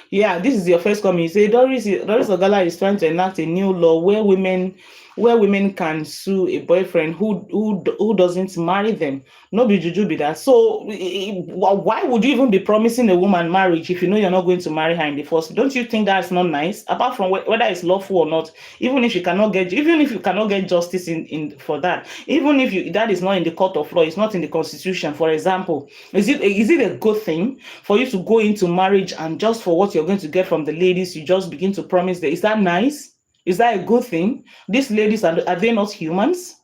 Yeah, this is your first comment. You say Doris Ogala is trying to enact a new law where women can sue a boyfriend who doesn't marry them. No be juju be that. So why would you even be promising a woman marriage if you know you're not going to marry her in the first? Don't you think that's not nice? Apart from whether it's lawful or not, even if you cannot get justice in for that, even if that is not in the court of law, it's not in the constitution. For example, is it a good thing for you to go into marriage and just for what you're going to get from the ladies, you just begin to promise that? Is that nice? Is that a good thing? These ladies, are they not humans?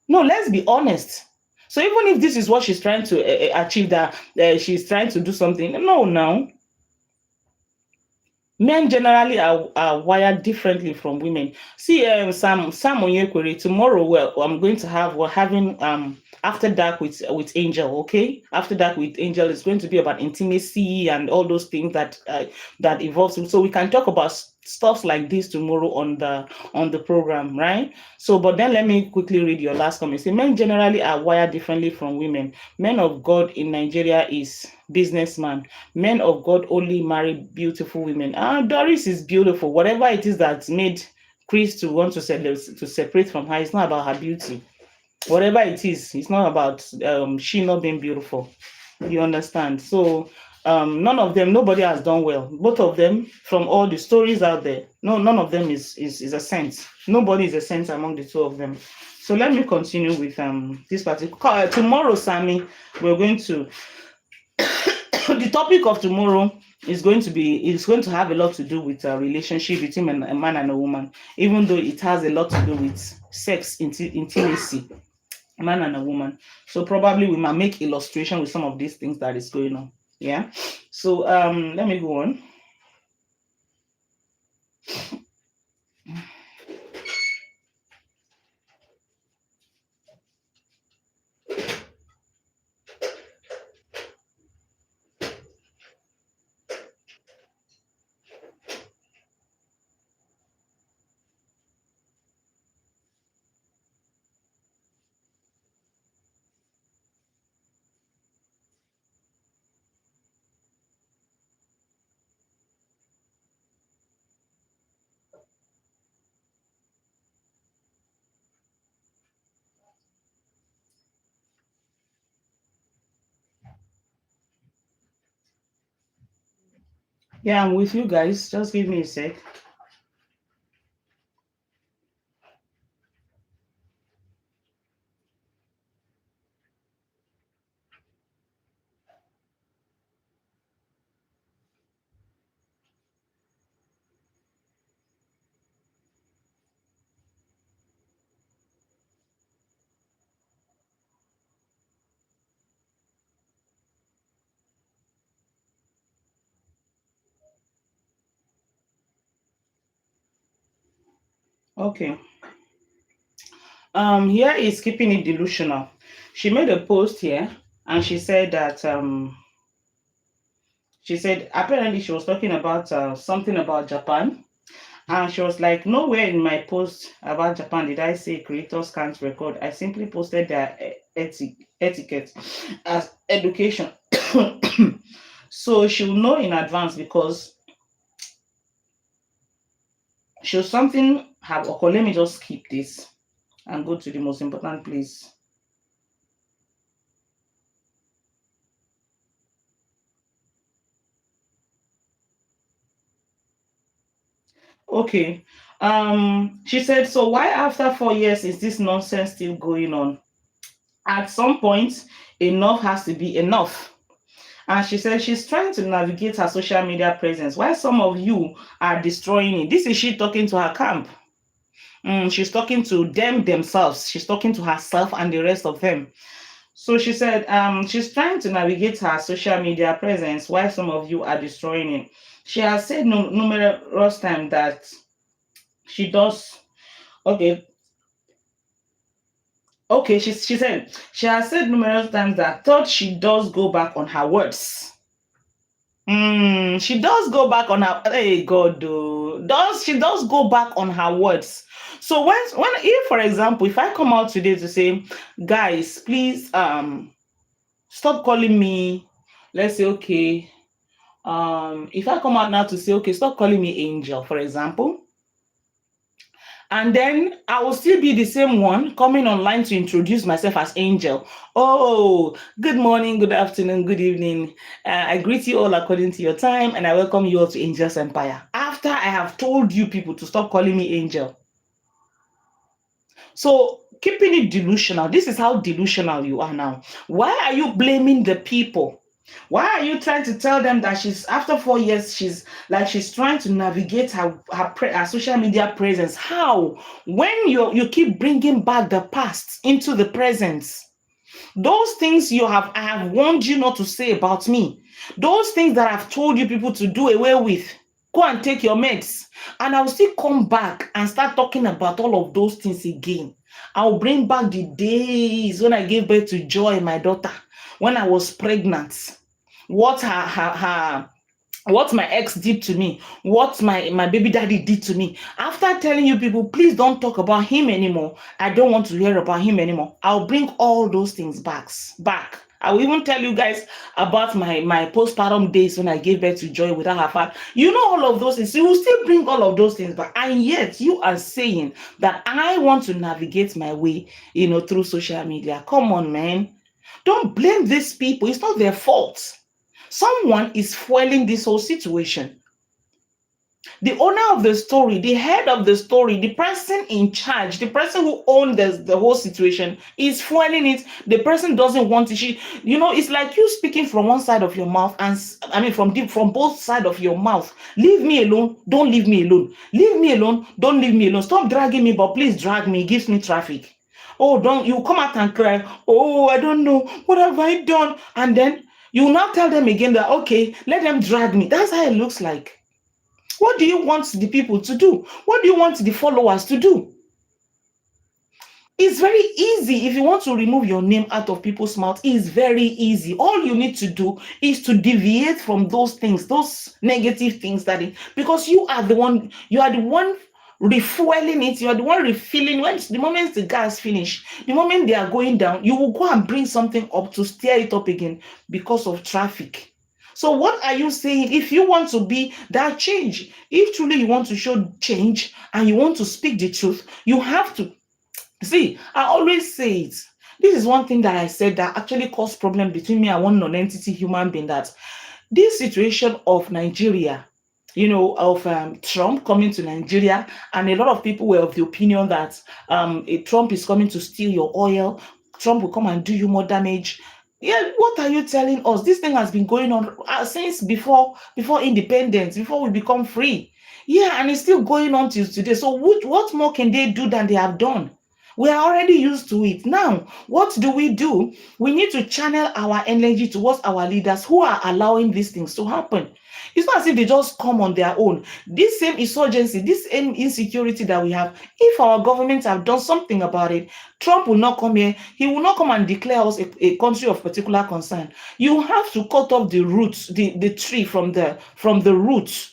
No, let's be honest. So even if this is what she's trying to achieve, that she's trying to do something, no. Men generally are wired differently from women. See, Sam Onyekwere, tomorrow, I'm going to have, we're having After Dark with Angel, okay? After Dark with Angel is going to be about intimacy and all those things that evolves. So we can talk about stuff like this tomorrow on the program, right? So, but then let me quickly read your last comment. Say, men generally are wired differently from women. Men of God in Nigeria is businessman. Men of God only marry beautiful women. Doris is beautiful. Whatever it is that made Chris to want to separate from her, it's not about her beauty. Whatever it is, it's not about she not being beautiful. You understand? So none of them, nobody has done well. Both of them, from all the stories out there, none of them is a saint. Nobody is a saint among the two of them. So let me continue with this particular tomorrow, Sammy. We're going to the topic of tomorrow is going to have a lot to do with a relationship between a man and a woman, even though it has a lot to do with sex, intimacy, a man and a woman. So probably we might make illustration with some of these things that is going on. Yeah. So let me go on. Yeah, I'm with you guys. Just give me a sec. Okay. Here is keeping it delusional. She made a post here and she said that she said apparently she was talking about something about Japan. And she was like, nowhere in my post about Japan did I say creators can't record. I simply posted their etiquette as education. So she'll know in advance because should something have occurred, let me just skip this and go to the most important place. Okay. She said, so why after 4 years is this nonsense still going on? At some point, enough has to be enough. And she said she's trying to navigate her social media presence while some of you are destroying it. This is she talking to her camp. She's talking to them themselves. She's talking to herself and the rest of them. So she said she's trying to navigate her social media presence while some of you are destroying it. She has said numerous times that she does. Okay. Okay, she said she has said numerous times that thought she does go back on her words. She does go back on her. Hey God, she does go back on her words. So when if for example, if I come out today to say, guys, please stop calling me. Let's say okay. If I come out now to say okay, stop calling me Angel, for example. And then I will still be the same one coming online to introduce myself as Angel. Oh, good morning, good afternoon, good evening. I greet you all according to your time and I welcome you all to Angel's Empire. After I have told you people to stop calling me Angel. So keeping it delusional, this is how delusional you are now. Why are you blaming the people? Why are you trying to tell them that she's after 4 years, she's trying to navigate her social media presence? How? When you keep bringing back the past into the present, those things I have warned you not to say about me. Those things that I've told you people to do away with. Go and take your meds. And I'll still come back and start talking about all of those things again. I'll bring back the days when I gave birth to Joy, my daughter, when I was pregnant. What what my ex did to me, what my baby daddy did to me. After telling you people, please don't talk about him anymore. I don't want to hear about him anymore. I'll bring all those things back. I will even tell you guys about my postpartum days when I gave birth to Joy without her father. You know all of those things. You will still bring all of those things back. And yet you are saying that I want to navigate my way, through social media. Come on, man. Don't blame these people. It's not their fault. Someone is fueling this whole situation. The owner of the story, the head of the story, the person in charge, the person who owns the whole situation is fueling it. The person doesn't want it. It's like you speaking from one side of your mouth and from both sides of your mouth. Leave me alone. Don't leave me alone. Leave me alone. Don't leave me alone. Stop dragging me, but please drag me. It gives me traffic. Oh, don't you come out and cry. Oh, I don't know. What have I done? And then you now tell them again that, okay, let them drag me. That's how it looks like. What do you want the people to do? What do you want the followers to do? It's very easy. If you want to remove your name out of people's mouths, it's very easy. All you need to do is to deviate from those things, those negative things because you are the one refueling it. You are the one refilling. When the moment the gas finish, the moment they are going down, you will go and bring something up to stir it up again because of traffic. So what are you saying? If you want to be that change, if truly you want to show change and you want to speak the truth, you have to see. I always say it. This is one thing that I said that actually caused problem between me and one non-entity human being, that this situation of Nigeria of Trump coming to Nigeria, and a lot of people were of the opinion that Trump is coming to steal your oil. Trump will come and do you more damage. Yeah, what are you telling us? This thing has been going on since before independence, before we become free. Yeah, and it's still going on till today. So what more can they do than they have done? We are already used to it. Now, what do? We need to channel our energy towards our leaders who are allowing these things to happen. It's not as if they just come on their own. This same insurgency, this same insecurity that we have, if our governments have done something about it, Trump will not come here. He will not come and declare us a country of particular concern. You have to cut off the roots, the tree from the roots.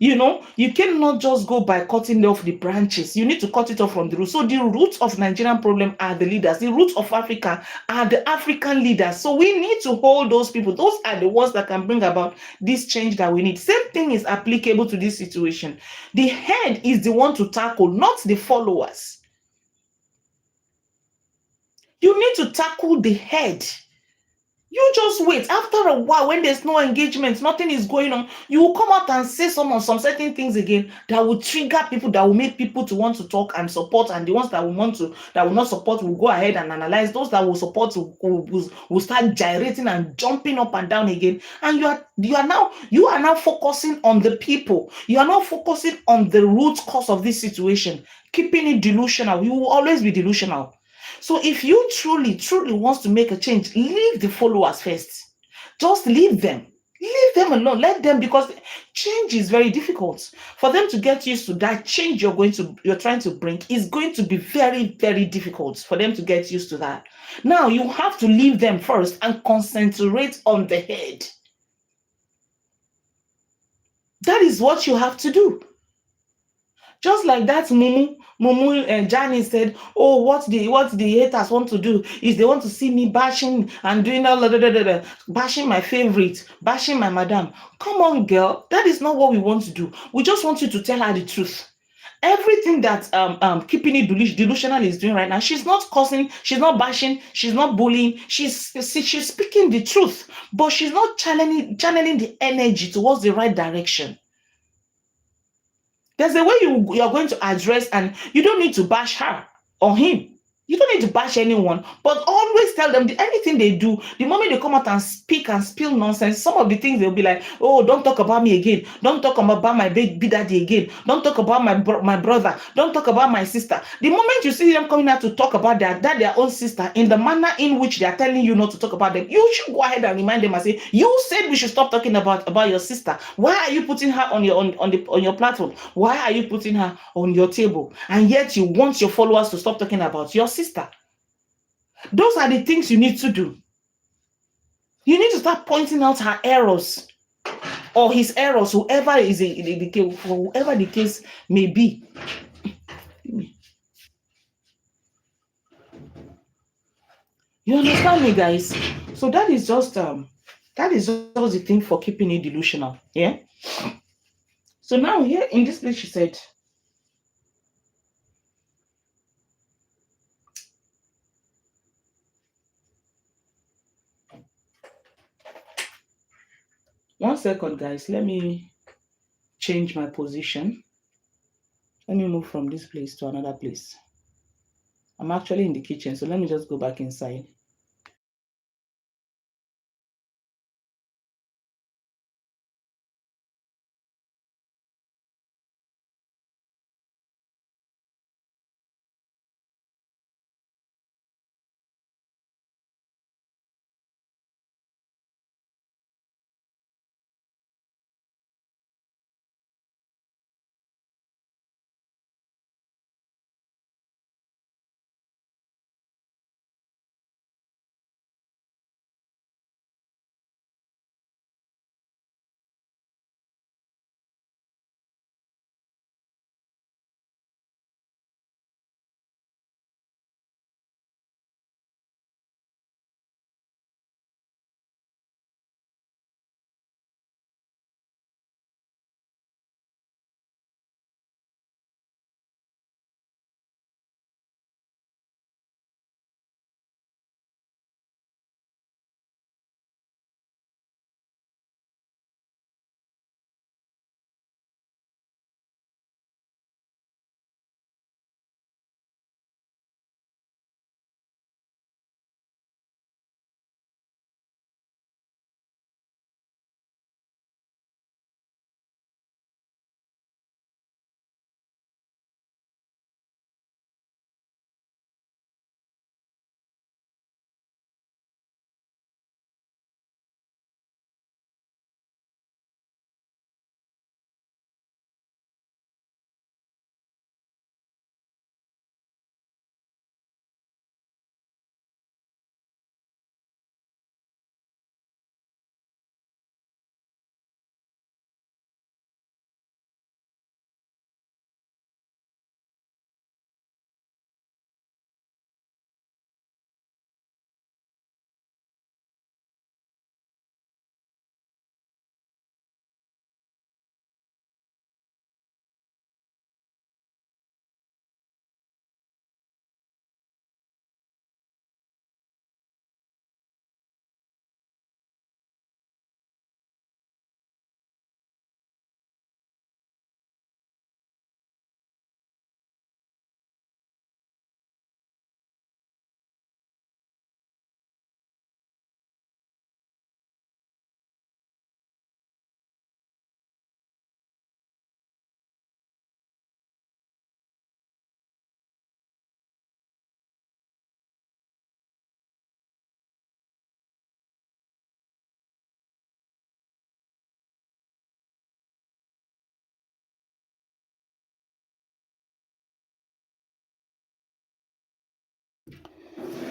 You cannot just go by cutting off the branches. You need to cut it off from the roots. So the roots of Nigerian problem are the leaders. The roots of Africa are the African leaders. So we need to hold those people. Those are the ones that can bring about this change that we need. Same thing is applicable to this situation. The head is the one to tackle, not the followers. You need to tackle the head. You just wait. After a while, when there's no engagement, nothing is going on, you will come out and say some certain things again that will trigger people, that will make people to want to talk and support, and the ones that will not support will go ahead and analyze. Those that will support will start gyrating and jumping up and down again. And you are now focusing on the people. You are not focusing on the root cause of this situation, keeping it delusional. You will always be delusional. So if you truly wants to make a change, leave the followers first. Just leave them. Leave them alone. Let them, because change is very difficult. For them to get used to that change you're trying to bring is going to be very, very difficult for them to get used to that. Now you have to leave them first and concentrate on the head. That is what you have to do. Just like that Mumu and Johnny said, oh, what the haters want to do is they want to see me bashing and doing all bashing my favorite, bashing my madam. Come on, girl. That is not what we want to do. We just want you to tell her the truth. Everything that keeping it delusional is doing right now, she's not cursing, she's not bashing, she's not bullying, she's speaking the truth, but she's not channeling the energy towards the right direction. There's a way you're going to address, and you don't need to bash her or him. You don't need to bash anyone, but always tell them anything they do, the moment they come out and speak and spill nonsense, some of the things they'll be like, oh, don't talk about me again. Don't talk about my big daddy again. Don't talk about my brother. Don't talk about my sister. The moment you see them coming out to talk about their own sister in the manner in which they are telling you not to talk about them, you should go ahead and remind them and say, you said we should stop talking about your sister. Why are you putting her on your platform? Why are you putting her on your table? And yet you want your followers to stop talking about your sister. Those are the things you need to do. You need to start pointing out her errors or his errors, whoever the case may be. You understand me, guys? So that is just the thing for keeping it delusional. Yeah. So now here in this place, she said, one second, guys. Let me change my position. Let me move from this place to another place. I'm actually in the kitchen, so let me just go back inside.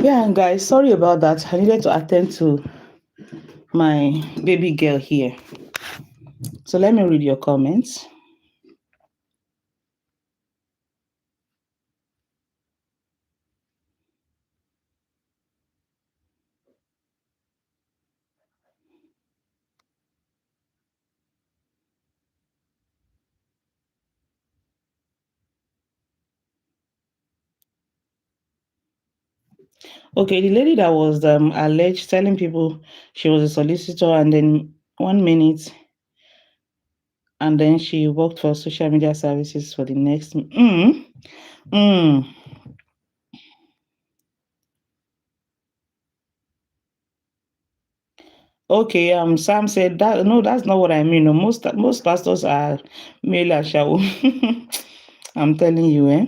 Yeah, guys, sorry about that. I needed to attend to my baby girl here. So let me read your comments. Okay, the lady that was alleged telling people she was a solicitor, and then 1 minute, and then she worked for social media services for the next. Mm. Okay, Sam said that no, that's not what I mean. No, most pastors are male and shall. I'm telling you, eh?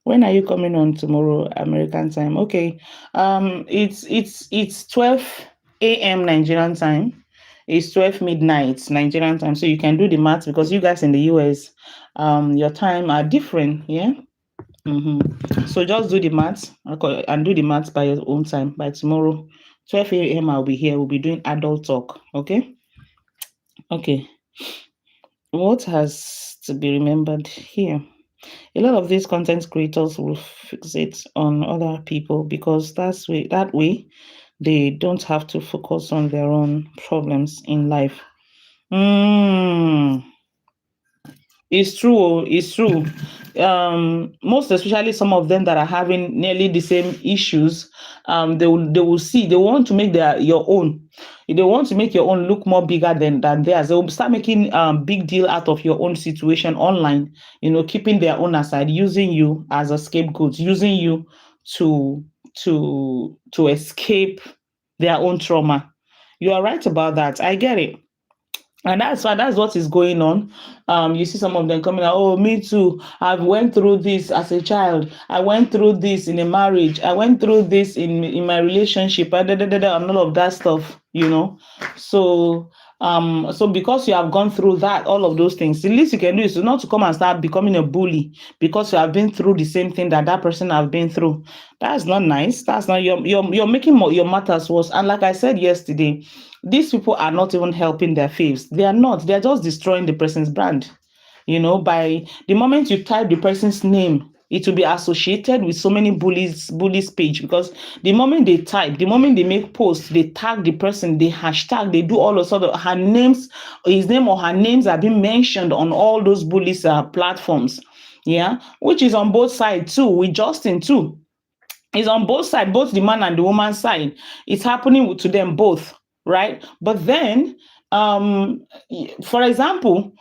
When are you coming on tomorrow, American time? Okay. It's 12 a.m. Nigerian time. It's 12 midnight Nigerian time. So you can do the math because you guys in the US, your time are different, yeah? So just do the math and do the math by your own time. By tomorrow, 12 a.m. I'll be here. We'll be doing adult talk. Okay? Okay. What has to be remembered here? A lot of these content creators will fixate on other people because that way they don't have to focus on their own problems in life. Mm. It's true. It's true. Most especially some of them that are having nearly the same issues, they want to make your own. They want to make your own look more bigger than theirs. They will start making big deal out of your own situation online. Keeping their own aside, using you as a scapegoat, using you to to escape their own trauma. You are right about that. I get it. And that's what is going on. You see some of them coming out, oh, me too. I've went through this as a child. I went through this in a marriage. I went through this in my relationship, and all of that stuff. So because you have gone through that, all of those things, the least you can do is not to come and start becoming a bully because you have been through the same thing that person have been through. That's not nice. That's not you're making your matters worse. And like I said yesterday, these people are not even helping their faves. They are not. They are just destroying the person's brand. By the moment you type the person's name, it will be associated with so many bullies page because the moment they make posts, they tag the person, they hashtag, they do all of sort of his name or her names are being mentioned on all those bullies platforms. Yeah, which is on both sides too, with Justin too. It's on both sides, both the man and the woman side. It's happening to them both, right? But then, for example,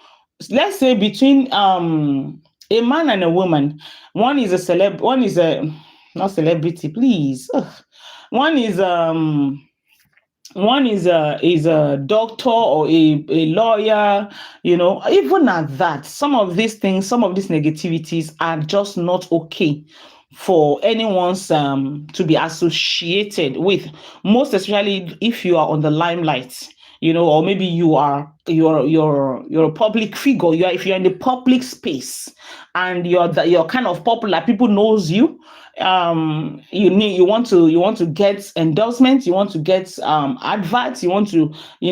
let's say between a man and a woman, one is a celeb, one is a not celebrity, please. Ugh. One is a doctor or a lawyer. Even at that, some of these things, some of these negativities are just not okay for anyone's to be associated with, most especially if you are on the limelight, or maybe you're a public figure. If you're in the public space and you're kind of popular, people knows you. You want to get endorsements, you want to get adverts, you want to be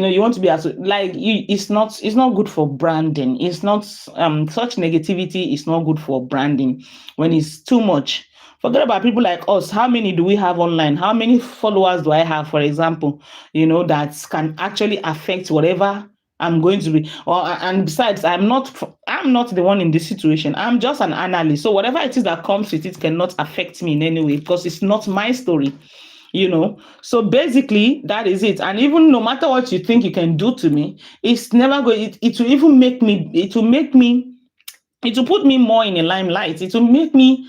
it's not good for branding. It's not such negativity is not good for branding when it's too much. Forget about people like us. How many do we have online? How many followers do I have, for example, that can actually affect whatever I'm going to be? And besides, I'm not the one in this situation. I'm just an analyst. So whatever it is that comes with it cannot affect me in any way because it's not my story. So basically that is it. And even no matter what you think you can do to me, it's never going. It will even make me. It will put me more in a limelight. It will make me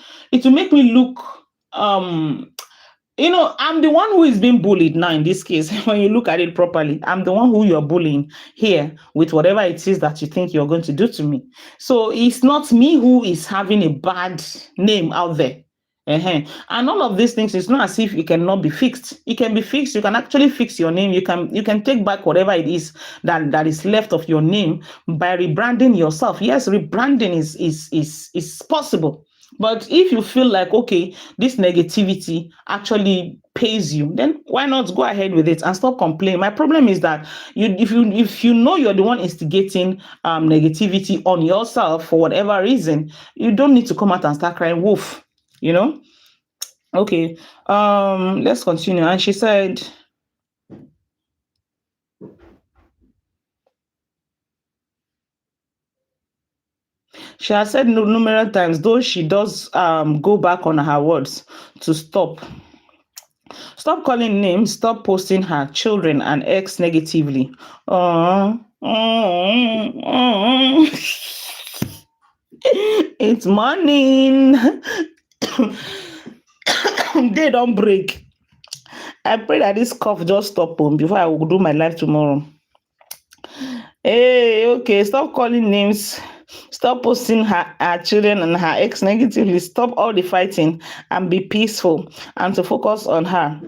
look I'm the one who is being bullied now in this case. When you look at it properly, I'm the one who you're bullying here with whatever it is that you think you're going to do to me. So it's not me who is having a bad name out there. And all of these things, it's not as if it cannot be fixed. It can be fixed. You can actually fix your name. You can take back whatever it is that is left of your name by rebranding yourself. Yes, rebranding is possible. But if you feel like, okay, this negativity actually pays you, then why not go ahead with it and stop complaining? My problem is that if you know you're the one instigating negativity on yourself for whatever reason, you don't need to come out and start crying wolf, you know? Okay, let's continue. And she said, she has said numerous times, though she does go back on her words, to stop. Stop calling names, stop posting her children and ex negatively. It's morning. They don't break. I pray that this cough just stop before I will do my life tomorrow. Hey, okay, stop calling names. Stop posting her children and her ex negatively. Stop all the fighting and be peaceful and to focus on her.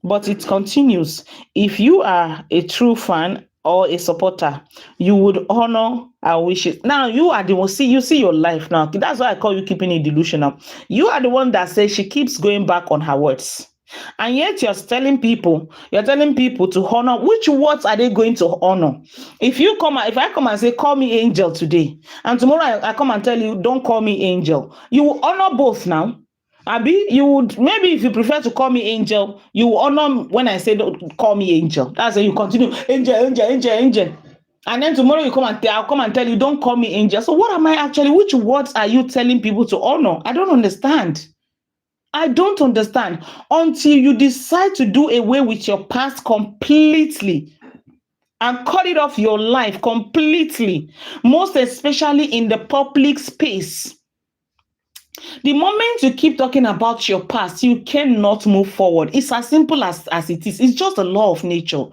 But it continues. If you are a true fan or a supporter, you would honor our wishes. Now you are the one, you see your life now. That's why I call you keeping it delusional. You are the one that says she keeps going back on her words. And yet you're telling people to honor. Which words are they going to honor? If I come and say, call me angel today, and tomorrow I come and tell you, don't call me angel, you will honor both now. Abi, you would, maybe if you prefer to call me angel, you will honor when I say don't call me angel. That's why you continue, angel. And then tomorrow I'll come and tell you, don't call me angel. So what am I actually, which words are you telling people to honor? I don't understand until you decide to do away with your past completely and cut it off your life completely, most especially in the public space. The moment you keep talking about your past, you cannot move forward. It's as simple as it is. It's just a law of nature.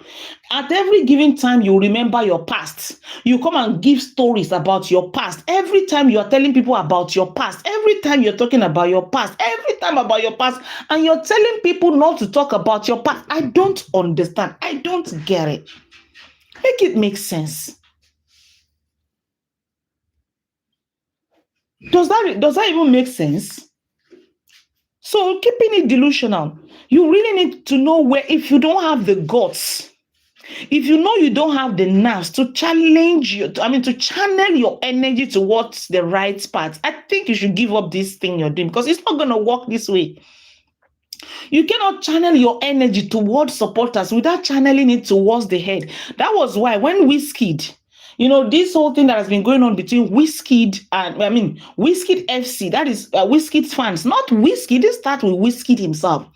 At every given time you remember your past, you come and give stories about your past. Every time you are telling people about your past, every time you're talking about your past, every time about your past, and you're telling people not to talk about your past. I don't understand. I don't get it. Make it make sense. Does that even make sense? So keeping it delusional, you really need to know where, if you don't have the guts, if you know you don't have the nerves to to channel your energy towards the right path, I think you should give up this thing you're doing, because it's not going to work this way. You cannot channel your energy towards supporters without channeling it towards the head. That was why when Wizkid, this whole thing that has been going on between Wizkid and, Wizkid FC, that is Wizkid's fans, not Wizkid, it started with Wizkid himself.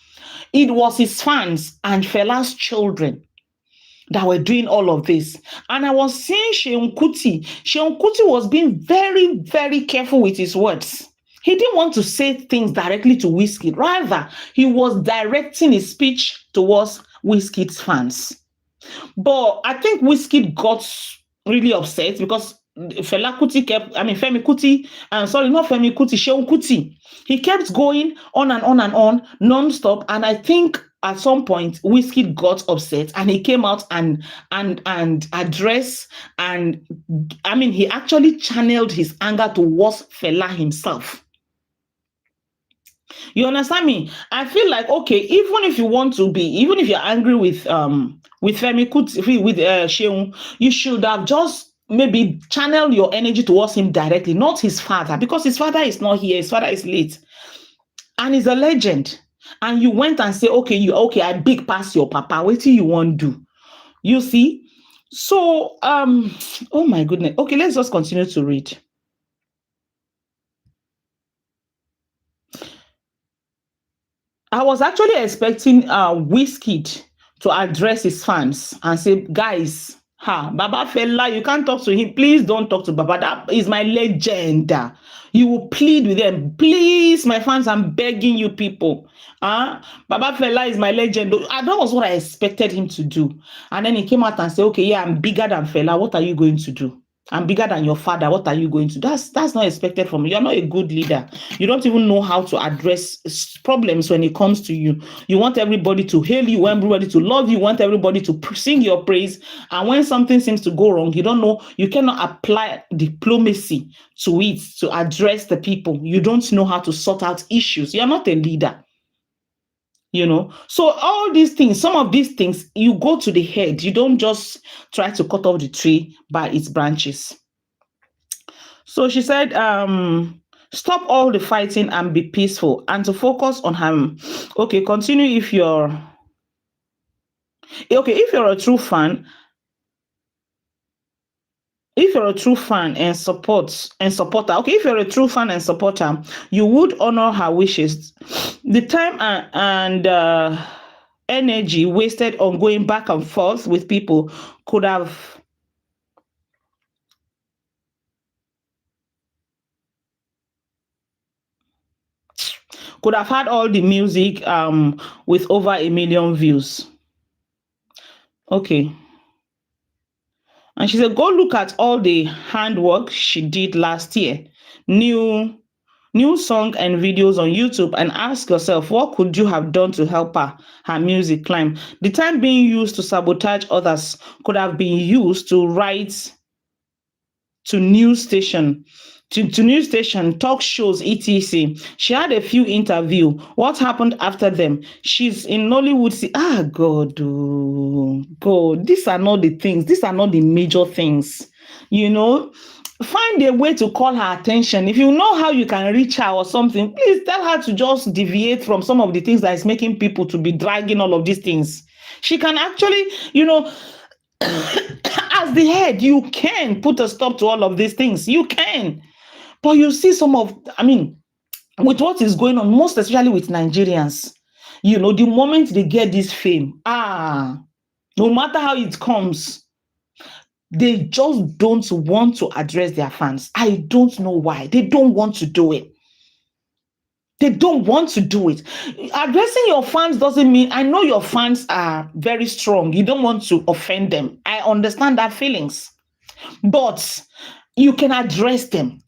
It was his fans and Fela's children that were doing all of this. And I was seeing Seun Kuti. Seun Kuti was being very, very careful with his words. He didn't want to say things directly to Wizkid. Rather, he was directing his speech towards Wizkid's fans. But I think Wizkid got really upset because Femi Kuti, Seun Kuti. He kept going on and on and on, non-stop. And I think at some point, Wizkid got upset and he came out and addressed, and he actually channeled his anger towards Fela himself. You understand me? I feel like, okay, even if you're angry with Femi Kuti, with Seun, you should have just maybe channel your energy towards him directly, not his father, because his father is not here. His father is late, and he's a legend. And you went and say, I big pass your papa. What do you want to do? You see? So, oh my goodness. Okay, let's just continue to read. I was actually expecting Wizkid to address his fans and say, guys, Baba Fela, you can't talk to him. Please don't talk to Baba. That is my legend. You will plead with them. Please, my fans, I'm begging you people. Baba Fela is my legend. That was what I expected him to do. And then he came out and said, okay, yeah, I'm bigger than Fela. What are you going to do? I'm bigger than your father. What are you going to? That's not expected from you. You're not a good leader. You don't even know how to address problems when it comes to you. You want everybody to hail you, want everybody to love you, want everybody to sing your praise. And when something seems to go wrong, you don't know, you cannot apply diplomacy to it to address the people. You don't know how to sort out issues. You're not a leader. So all these things, some of these things, you go to the head. You don't just try to cut off the tree by its branches. So she said, stop all the fighting and be peaceful, and to focus on him. Okay, continue if you're a true fan. If you're a true fan and supporter, okay, if you're a true fan and supporter, you would honor her wishes. The time and energy wasted on going back and forth with people could have had all the music with over 1 million views. Okay. And she said, go look at all the handwork she did last year. New song and videos on YouTube, and ask yourself, what could you have done to help her music climb? The time being used to sabotage others could have been used to write to news station, talk shows, etc. She had a few interviews. What happened after them? She's in Nollywood. God, oh, God, these are not the things. These are not the major things. Find a way to call her attention. If you know how you can reach her or something, please tell her to just deviate from some of the things that is making people to be dragging all of these things. She can actually, as the head, you can put a stop to all of these things. You can. But you see with what is going on, most especially with Nigerians, the moment they get this fame, no matter how it comes, they just don't want to address their fans. I don't know why. They don't want to do it. They don't want to do it. Addressing your fans doesn't mean, I know your fans are very strong. You don't want to offend them. I understand that feelings. But you can address them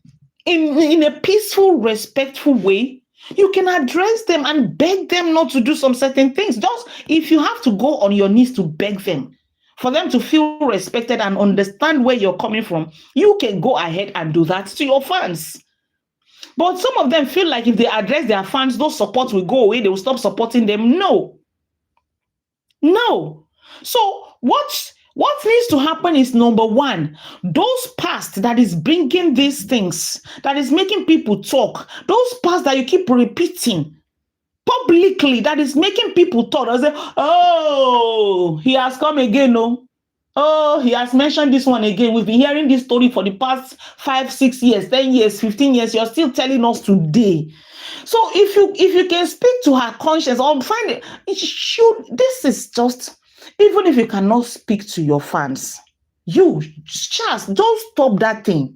in a peaceful, respectful way. You can address them and beg them not to do some certain things. Just if you have to go on your knees to beg them, for them to feel respected and understand where you're coming from, you can go ahead and do that to your fans. But some of them feel like if they address their fans, those support will go away. They will stop supporting them. No. So what needs to happen is, number one, those past that is bringing these things, that is making people talk, those past that you keep repeating publicly, that is making people talk. I say, oh, he has come again, no? Oh, he has mentioned this one again. We've been hearing this story for the past 5, 6 years, 10 years, 15 years. You're still telling us today. So if you can speak to her conscience or find it, this is just, even if you cannot speak to your fans, you just don't stop that thing.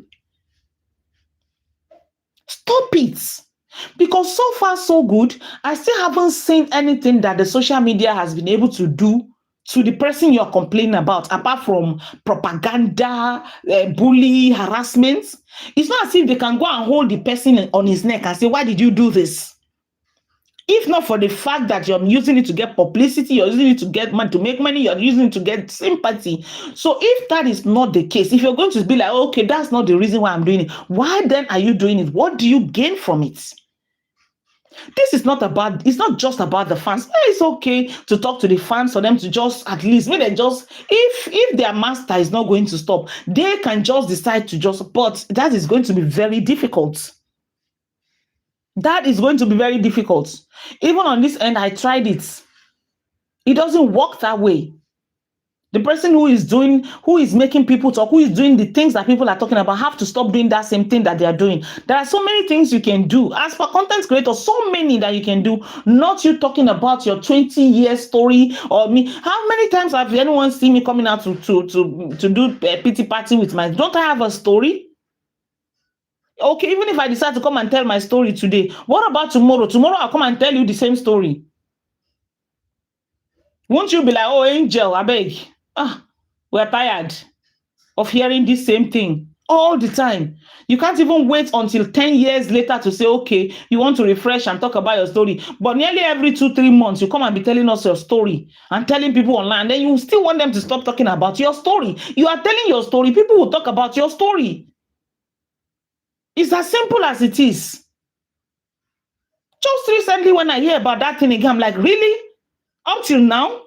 Stop it. Because so far, so good. I still haven't seen anything that the social media has been able to do to the person you're complaining about, apart from propaganda, bully, harassment. It's not as if they can go and hold the person on his neck and say, why did you do this? If not for the fact that you're using it to get publicity, you're using it to get money, to make money, you're using it to get sympathy. So if that is not the case, if you're going to be like, okay, that's not the reason why I'm doing it, why then are you doing it? What do you gain from it? This is not about, it's not just about the fans. It's okay to talk to the fans for them to just, at least, maybe just, if their master is not going to stop, they can just decide to just, but that is going to be very difficult. That is going to be very difficult. Even on this end, I tried it. It doesn't work that way. The person who is making people talk, who is doing the things that people are talking about, have to stop doing that same thing that they are doing. There are so many things you can do. As for content creators, so many that you can do. Not you talking about your 20-year story or me. How many times have anyone seen me coming out to do a pity party with my, don't I have a story? Okay, even if I decide to come and tell my story today, what about tomorrow? Tomorrow I'll come and tell you the same story. Won't you be like, oh, Angel, I beg. We're tired of hearing this same thing. all the time. You can't even wait until 10 years later to say, okay, you want to refresh and talk about your story. But nearly every 2-3 months, you come and be telling us your story and telling people online. And then you still want them to stop talking about your story. You are telling your story, people will talk about your story. It's as simple as it is. Just recently, when I hear about that thing again, I'm like, really? Up till now?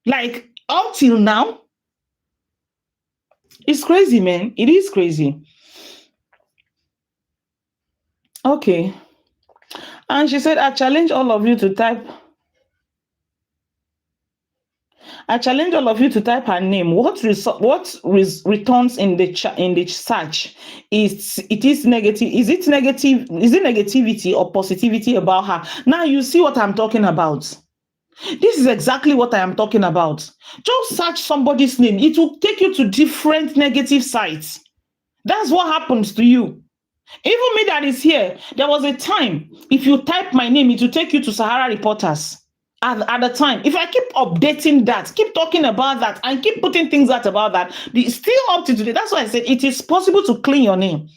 Like, up till now? It's crazy, man. It is crazy. Okay. And she said, I challenge all of you to type her name. What returns in the search is negative. Is it negative? Is it negativity or positivity about her? Now you see what I'm talking about. This is exactly what I am talking about. Just search somebody's name. It will take you to different negative sites. That's what happens to you. Even me that is here, there was a time, if you type my name, it will take you to Sahara Reporters. At the time, if I keep updating that, keep talking about that, and keep putting things out about that, still up to today, that's why I said it is possible to clean your name.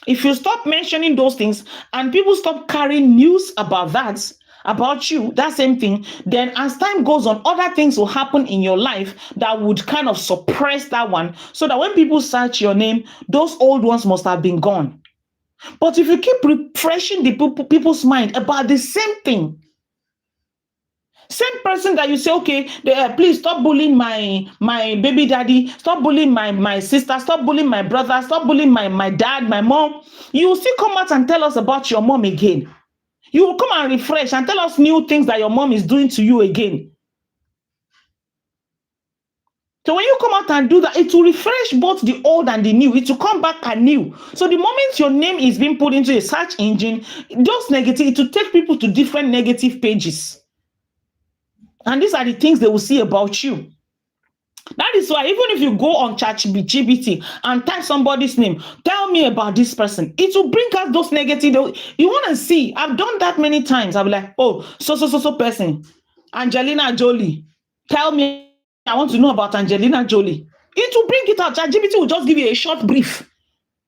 If you stop mentioning those things and people stop carrying news about that, about you, that same thing, then as time goes on, other things will happen in your life that would kind of suppress that one, so that when people search your name, those old ones must have been gone. But if you keep refreshing the people's mind about the same thing, same person that you say, okay, please stop bullying my baby daddy, stop bullying my sister, stop bullying my brother, stop bullying my dad, my mom, you will still come out and tell us about your mom again. You will come and refresh and tell us new things that your mom is doing to you again. So when you come out and do that, it will refresh both the old and the new. It will come back anew. So the moment your name is being put into a search engine, those negative, it will take people to different negative pages. And these are the things they will see about you. That is why even if you go on ChatGPT and type somebody's name, tell me about this person, it will bring out those negative. You want to see, I've done that many times. I'll be like, oh, so person, Angelina Jolie. Tell me, I want to know about Angelina Jolie. It will bring it out. ChatGPT will just give you a short brief.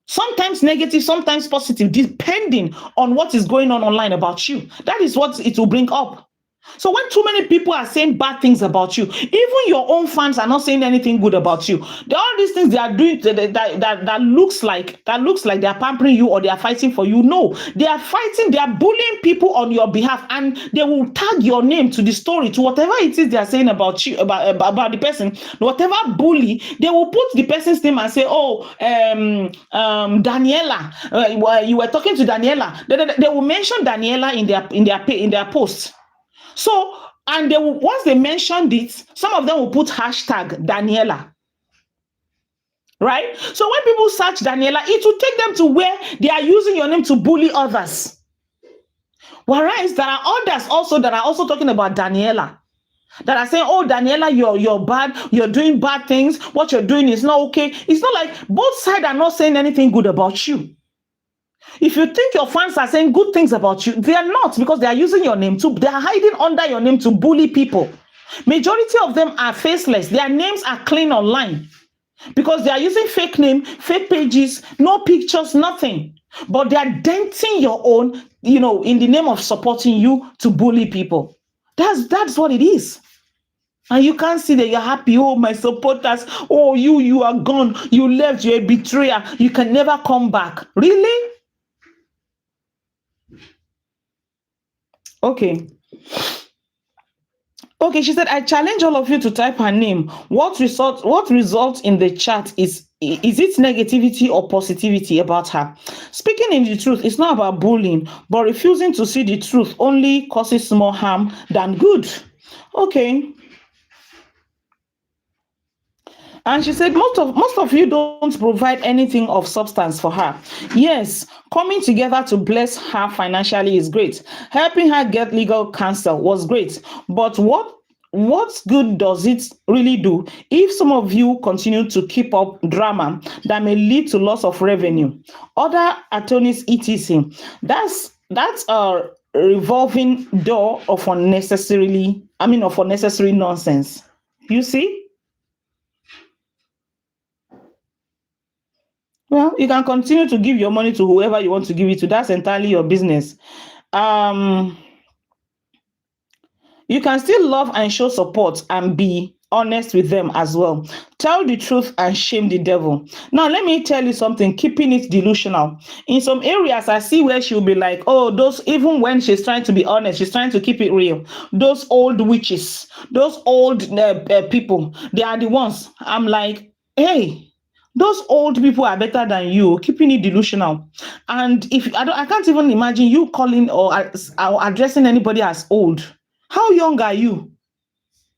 Sometimes negative, sometimes positive, depending on what is going on online about you. That is what it will bring up. So when too many people are saying bad things about you, even your own fans are not saying anything good about you. All these things they are doing that looks like they are pampering you or they are fighting for you. No, they are fighting, they are bullying people on your behalf, and they will tag your name to the story, to whatever it is they are saying about you, about the person. Whatever bully, they will put the person's name and say, oh, Daniela, you were talking to Daniela. They will mention Daniela in their post. So, and they will, once they mentioned it, some of them will put hashtag Daniela. Right? So when people search Daniela, it will take them to where they are using your name to bully others. Whereas there are others also that are also talking about Daniela, that are saying, oh, Daniela, you're bad, you're doing bad things, what you're doing is not okay. It's not like both sides are not saying anything good about you. If you think your fans are saying good things about you, they are not, because they are using your name they are hiding under your name to bully people. Majority of them are faceless. Their names are clean online because they are using fake name, fake pages, no pictures, nothing. But they are denting your own, in the name of supporting you to bully people. That's what it is. And you can't see that you're happy. Oh, my supporters. Oh, you are gone. You left. You're a betrayer. You can never come back. Really? Okay, she said, I challenge all of you to type her name. What results in the chat is it negativity or positivity about her? Speaking in the truth, it's not about bullying, but refusing to see the truth only causes more harm than good. Okay. And she said, most of you don't provide anything of substance for her. Yes, coming together to bless her financially is great. Helping her get legal counsel was great. But what good does it really do if some of you continue to keep up drama that may lead to loss of revenue? Other attorneys, etc. That's a revolving door of unnecessary nonsense. You see? Well, you can continue to give your money to whoever you want to give it to. That's entirely your business. Um, you can still love and show support and be honest with them as well. Tell the truth and shame the devil. Now, let me tell you something, keeping it delusional. In some areas, I see where she'll be like, oh, those, even when she's trying to be honest, she's trying to keep it real. Those old witches, those old people, they are the ones. I'm like, hey, those old people are better than you, keeping it delusional. And if I can't even imagine you calling or addressing anybody as old. How young are you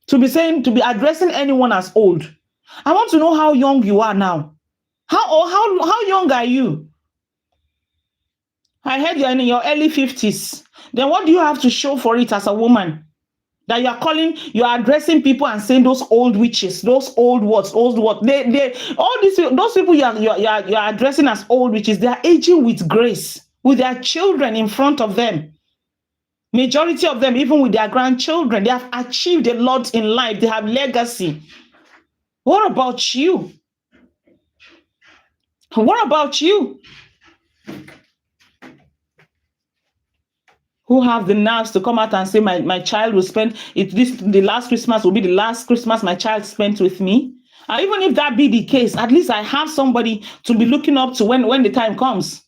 to be addressing anyone as old? I want to know how young you are now. How young are you? I heard you're in your early 50s. Then what do you have to show for it as a woman? That you're addressing people and saying those old witches, those old what? Those people you're addressing as old witches, they are aging with grace, with their children in front of them. Majority of them, even with their grandchildren, they have achieved a lot in life. They have legacy. What about you? What about you? Who have the nerves to come out and say, my child will spend it, the last Christmas will be the last Christmas my child spent with me? And even if that be the case, at least I have somebody to be looking up to when the time comes.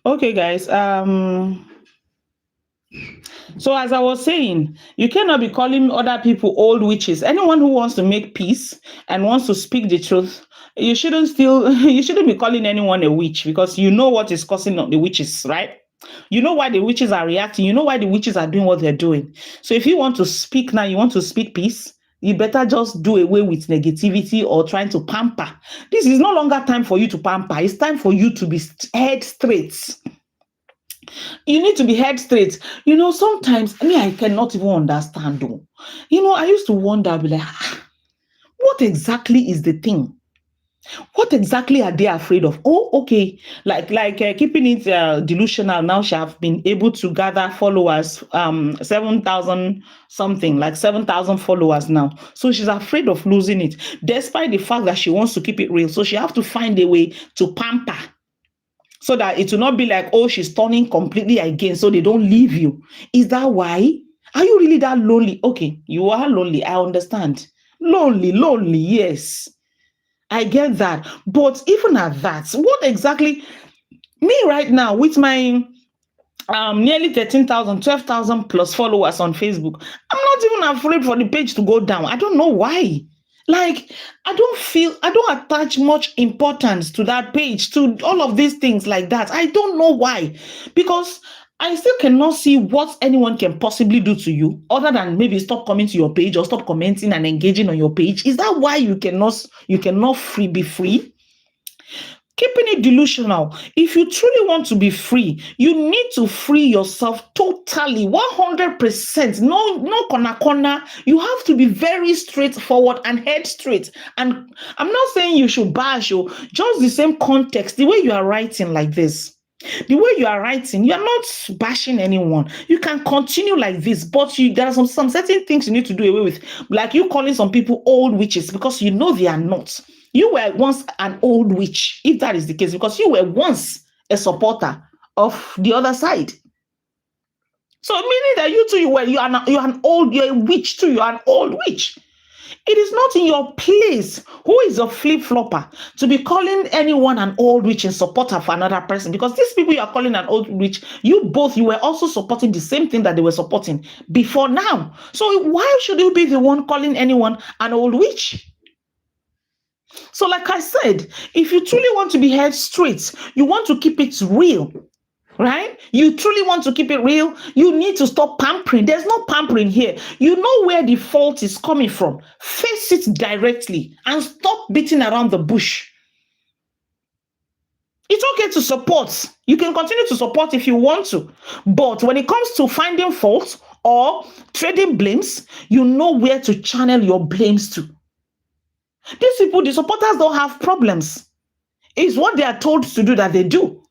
Okay, guys. So as I was saying, you cannot be calling other people old witches. Anyone who wants to make peace and wants to speak the truth, you shouldn't be calling anyone a witch, because you know what is causing the witches, right? You know why the witches are reacting. You know why the witches are doing what they're doing. So if you want to speak now, you want to speak peace, you better just do away with negativity or trying to pamper. This is no longer time for you to pamper. It's time for you to be head straight. You need to be head straight. Sometimes I cannot even understand though. I used to wonder, be like, what exactly is the thing? What exactly are they afraid of? Oh, okay. Like keeping it delusional. Now she have been able to gather followers, 7,000 something, like 7,000 followers now. So she's afraid of losing it, despite the fact that she wants to keep it real. So she have to find a way to pamper, so that it will not be like, oh, she's turning completely against, so they don't leave you. Is that why? Are you really that lonely? Okay, you are lonely. I understand. Lonely, yes. I get that. But even at that, what exactly, me right now with my nearly 13,000, 12,000 plus followers on Facebook, I'm not even afraid for the page to go down. I don't know why. Like, I don't attach much importance to that page, to all of these things like that. I don't know why. Because I still cannot see what anyone can possibly do to you other than maybe stop coming to your page or stop commenting and engaging on your page. Is that why you cannot be free? Keeping it delusional. If you truly want to be free, you need to free yourself totally, 100%. No corner. You have to be very straightforward and head straight. And I'm not saying you should bash you, just the same context, the way you are writing like this. The way you are writing, you are not bashing anyone. You can continue like this, but there are some certain things you need to do away with, like you calling some people old witches, because you know they are not. You were once an old witch, if that is the case, because you were once a supporter of the other side. So meaning that you too, you're a witch too. You're an old witch. It is not in your place. Who is a flip-flopper to be calling anyone an old witch and supporter for another person? Because these people you are calling an old witch, you were also supporting the same thing that they were supporting before now. So why should you be the one calling anyone an old witch? So, like I said, if you truly want to be head straight, you want to keep it real, right? You truly want to keep it real, you need to stop pampering. There's no pampering here. You know where the fault is coming from. Face it directly and stop beating around the bush. It's okay to support. You can continue to support if you want to. But when it comes to finding fault or trading blames, you know where to channel your blames to. These people, the supporters, don't have problems. It's what they are told to do that they do.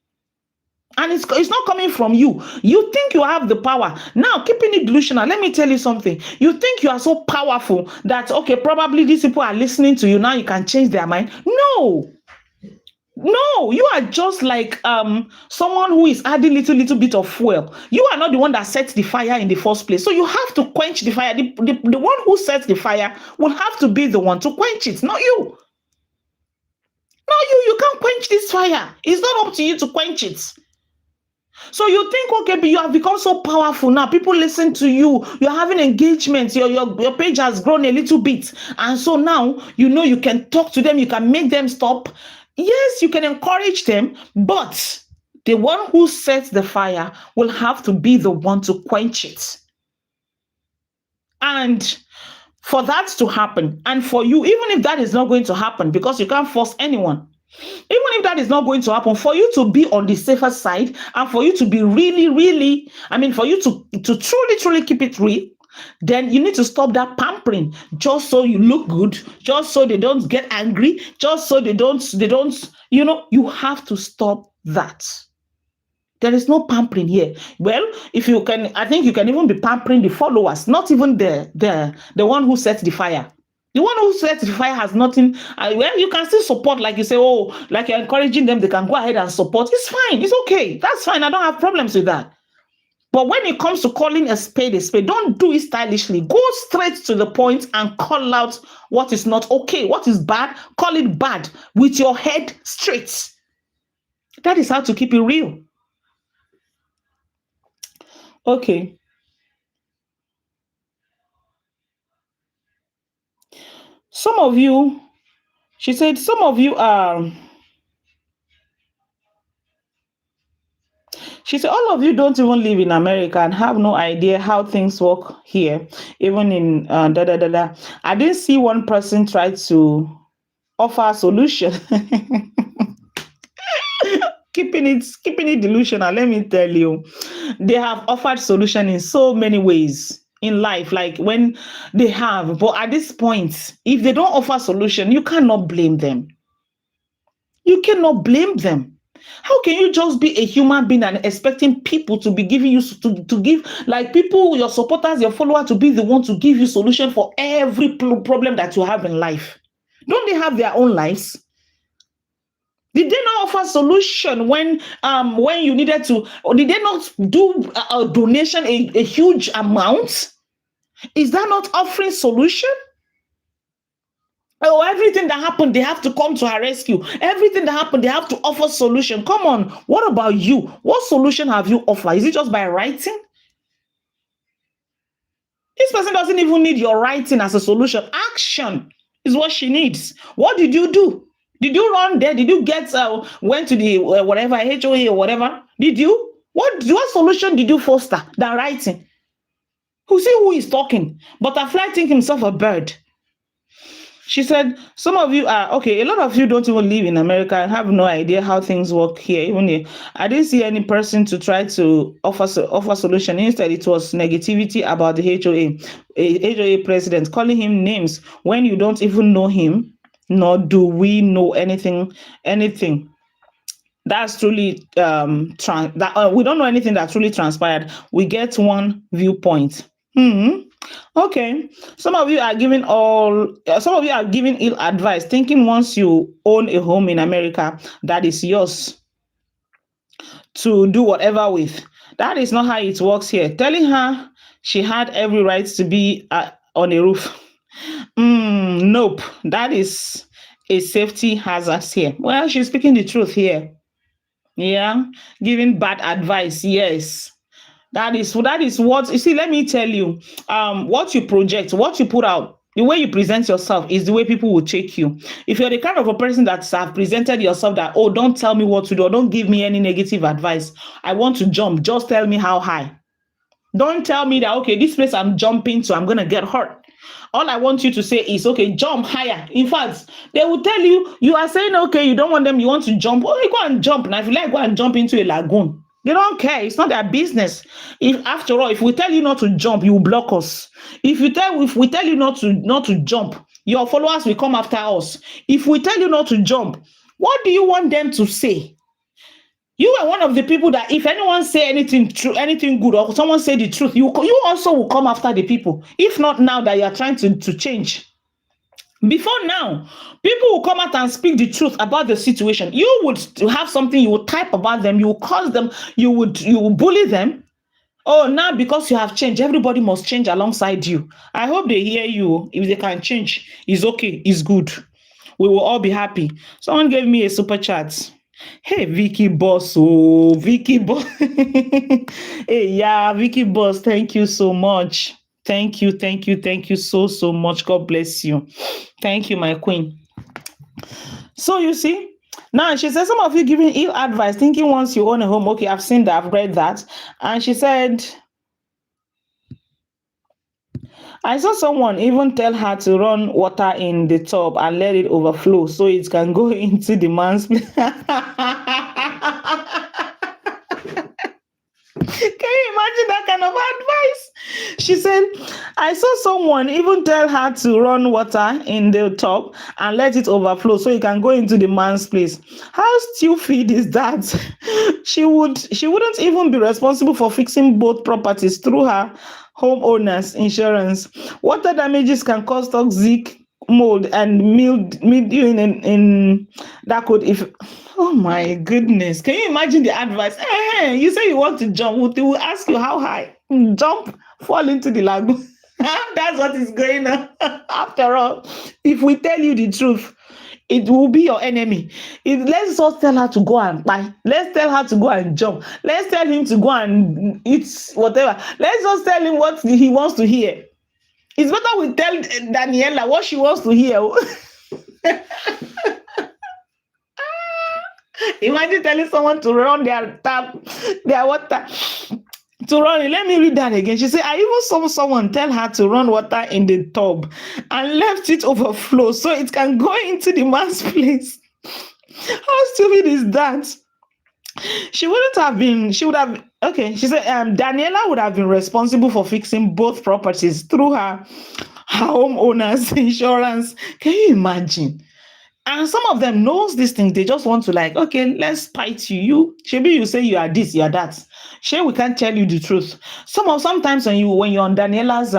And it's not coming from you. You think you have the power. Now, keeping it delusional, let me tell you something. You think you are so powerful that, okay, probably these people are listening to you. Now you can change their mind. No, you are just like someone who is adding little bit of fuel. You are not the one that sets the fire in the first place. So you have to quench the fire. The one who sets the fire will have to be the one to quench it, not you. No, you can't quench this fire. It's not up to you to quench it. So you think, okay, but you have become so powerful now. People listen to you. You're having engagement. Your page has grown a little bit. And so now, you can talk to them. You can make them stop. Yes, you can encourage them. But the one who sets the fire will have to be the one to quench it. And for that to happen, and for you, even if that is not going to happen, because you can't force anyone, even if that is not going to happen, for you to be on the safer side and for you to be really, for you to truly keep it real, then you need to stop that pampering just so you look good, just so they don't get angry, just so they don't, you have to stop that. There is no pampering here. Well, if you can, I think you can even be pampering the followers, not even the one who sets the fire. The one who sets the fire has nothing. Well, you can still support, like you say, like you're encouraging them, they can go ahead and support. It's fine. It's okay. That's fine. I don't have problems with that. But when it comes to calling a spade, don't do it stylishly. Go straight to the point and call out what is not okay. What is bad, call it bad with your head straight. That is how to keep it real. Okay. Some of you, she said, some of you are, she said, all of you don't even live in America and have no idea how things work here, even in I didn't see one person try to offer a solution. Keeping it delusional, let me tell you. They have offered solution in so many ways in life, like when they have, but at this point, if they don't offer solution, you cannot blame them. You cannot blame them. How can you just be a human being and expecting people to be giving you to give, like people, your supporters, your followers, to be the one to give you solution for every problem that you have in life? Don't they have their own lives? Did they not offer solution when you needed to, or did they not do a donation, a huge amount? Is that not offering solution? Oh, everything that happened, they have to come to her rescue. Everything that happened, they have to offer solution. Come on, what about you? What solution have you offered? Is it just by writing? This person doesn't even need your writing as a solution. Action is what she needs. What did you do? Did you run there? Did you get went to the whatever HOA or whatever? Did you? What solution did you foster than writing? Who see who is talking? Butterfly think himself a bird. She said, some of you are, okay, a lot of you don't even live in America and have no idea how things work here. Even here, I didn't see any person to try to offer solution. Instead, it was negativity about the HOA president, calling him names when you don't even know him, nor do we know anything. That's truly, we don't know anything that truly transpired. We get one viewpoint. Okay, some of you are giving ill advice, thinking once you own a home in America, that is yours to do whatever with. That is not how it works here. Telling her she had every right to be on a roof. Nope, that is a safety hazard here. Well, she's speaking the truth here. Yeah, giving bad advice. Yes. That is what you see. Let me tell you, what you project, what you put out The way you present yourself is the way people will take you. If you're the kind of a person that have presented yourself that, oh, don't tell me what to do, or don't give me any negative advice. I want to jump. Just tell me how high. Don't tell me that, okay, this place I'm jumping to, I'm going to get hurt. All I want you to say is, okay, jump higher. In fact, they will tell you, you are saying, okay, you don't want them, you want to jump. Okay, go and jump. Now, if you like, go and jump into a lagoon. They don't care. It's not their business. If after all, if we tell you not to jump, you will block us. If we tell you not to jump, your followers will come after us. If we tell you not to jump, what do you want them to say? You are one of the people that if anyone say anything true, anything good, or someone say the truth, you also will come after the people. If not now that you are trying to change. Before now, people will come out and speak the truth about the situation. You would have something you would type about them, you will cause them, you will bully them. Oh, now because you have changed, everybody must change alongside you. I hope they hear you. If they can change, it's okay, it's good. We will all be happy. Someone gave me a super chat. Hey, Vicky Boss. Oh, Vicky Boss. Hey, yeah, Vicky Boss. Thank you so much. Thank you so much. God bless you. Thank you, my queen. So you see, now she said some of you giving ill advice, thinking once you own a home. Okay, I've seen that, I've read that. And she said, I saw someone even tell her to run water in the tub and let it overflow so it can go into the man's place. Can you imagine that kind of advice? She said, I saw someone even tell her to run water in the tub and let it overflow so it can go into the man's place. How stupid is that? She wouldn't even be responsible for fixing both properties through her homeowners insurance. Water damages can cause toxic mold and mildew in that could if oh my goodness. Can you imagine the advice? Hey, you say you want to jump, they will ask you how high. Jump, fall into the lagoon. That's what is going on. After all, if we tell you the truth, it will be your enemy. Let's just tell her to go and buy. Let's tell her to go and jump. Let's tell him to go and eat whatever. Let's just tell him what he wants to hear. It's better we tell Daniela what she wants to hear. Imagine telling someone to run their water. To run it. Let me read that again. She said, I even saw someone tell her to run water in the tub and left it overflow so it can go into the man's place. How stupid is that? She would have, okay. She said, Daniela would have been responsible for fixing both properties through her homeowner's insurance. Can you imagine? And some of them knows these things. They just want to okay, let's spite you. Maybe you say you are this, you are that. We can't tell you the truth. Sometimes when you're on Daniela's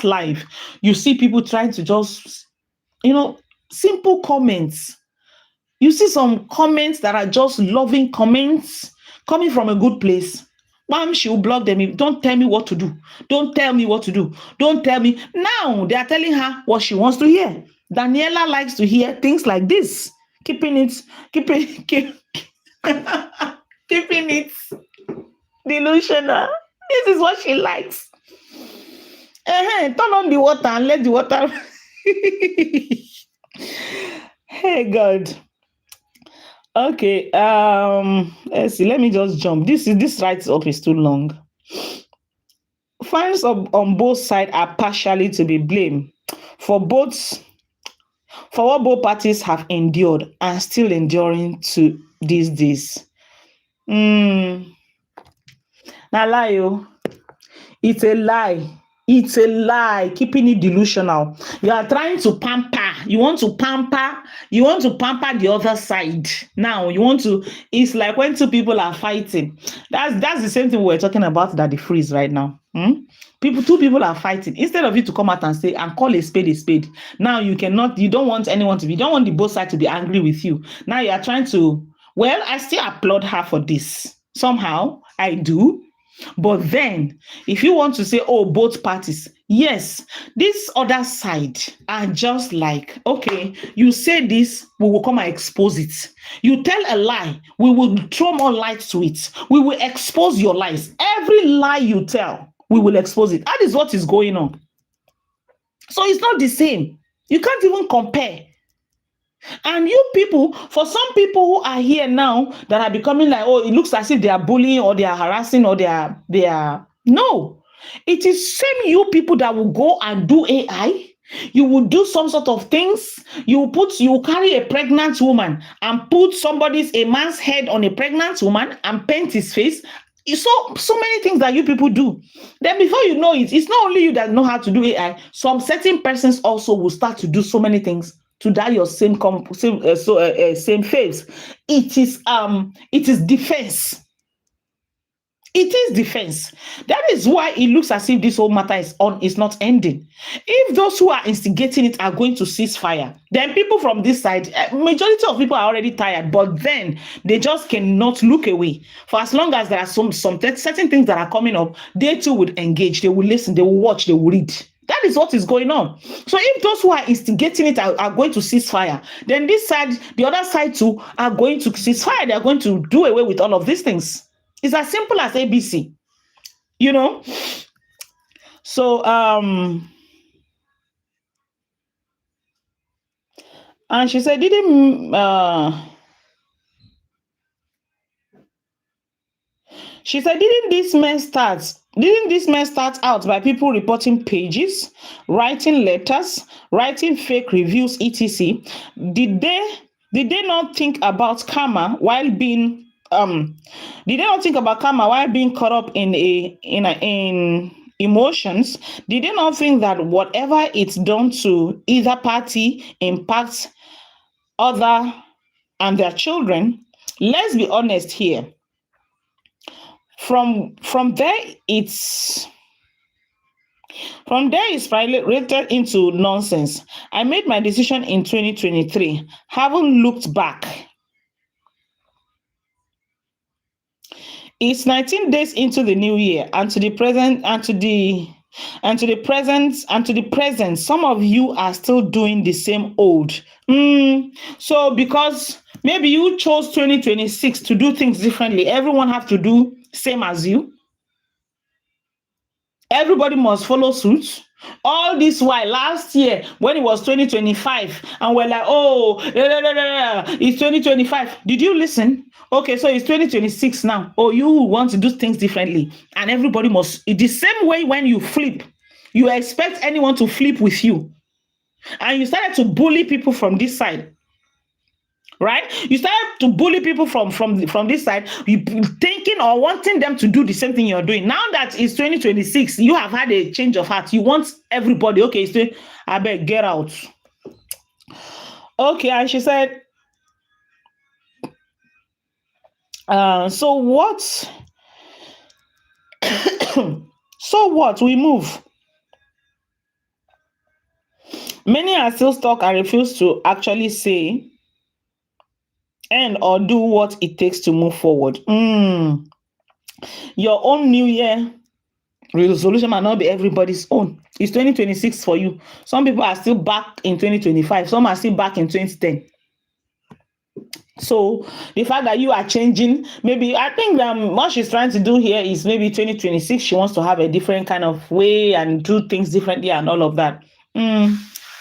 live, you see people trying to just, simple comments. You see some comments that are just loving comments coming from a good place. Mom, she will block them. Don't tell me what to do. Don't tell me what to do. Don't tell me. Now they are telling her what she wants to hear. Daniela likes to hear things like this. Keeping it delusional. This is what she likes. Turn on the water and let the water. Hey God. Okay. Let's see. Let me just jump. This write up is too long. Fans on both sides are partially to be blamed for what both parties have endured and still enduring to these days. Now lie, it's a lie. It's a lie, keeping it delusional. You are trying to pamper. You want to pamper the other side. Now it's like when two people are fighting. That's the same thing we're talking about that the freeze right now. Two people are fighting. Instead of you to come out and say and call a spade a spade. Now you don't want the both sides to be angry with you. Now you are trying to, I still applaud her for this. Somehow I do. But then, if you want to say, both parties, yes, this other side are just okay, you say this, we will come and expose it. You tell a lie, we will throw more light to it. We will expose your lies. Every lie you tell, we will expose it. That is what is going on. So it's not the same. You can't even compare. And you people, for some people who are here now that are becoming like, oh, it looks as if they are bullying or they are harassing or they are no. It is same you people that will go and do AI. You will do some sort of things. You will carry a pregnant woman and put a man's head on a pregnant woman and paint his face. So many things that you people do. Then before you know it, it's not only you that know how to do AI. Some certain persons also will start to do so many things to that your same face. It is defense. It is defense. That is why it looks as if this whole matter is not ending. If those who are instigating it are going to cease fire, then people from this side, majority of people are already tired, but then they just cannot look away. For as long as there are some certain things that are coming up, they too would engage, they will listen, they will watch, they will read. That is what is going on. So if those who are instigating it are going to cease fire, then this side, the other side too, are going to cease fire. They are going to do away with all of these things. It's as simple as ABC, you know. So and she said, didn't this mess start out by people reporting pages, writing letters, writing fake reviews, etc.? Did they not think about karma while being caught up in emotions? Did they not think that whatever it's done to either party impacts other and their children? Let's be honest here. From there it's related into nonsense. I made my decision in 2023. Haven't looked back. It's 19 days into the new year, and to the present, some of you are still doing the same old. So because maybe you chose 2026 to do things differently, everyone have to do same as you. Everybody must follow suit. All this while last year, when it was 2025, and we're like, oh, it's 2025. Did you listen? Okay, so it's 2026 now. Oh, you want to do things differently. And everybody must, the same way when you flip, you expect anyone to flip with you. And you started to bully people from this side. Right? You started to bully people from this side, you thinking or wanting them to do the same thing you're doing. Now that it's 2026, you have had a change of heart. You want everybody, okay, I beg, get out. Okay, and she said, so what? So what? We move. Many are still stuck and refuse to actually say and or do what it takes to move forward. Your own New Year resolution might not be everybody's own. It's 2026 for you. Some people are still back in 2025. Some are still back in 2010. So the fact that you are changing, maybe I think what she's trying to do here is maybe 2026. She wants to have a different kind of way and do things differently and all of that.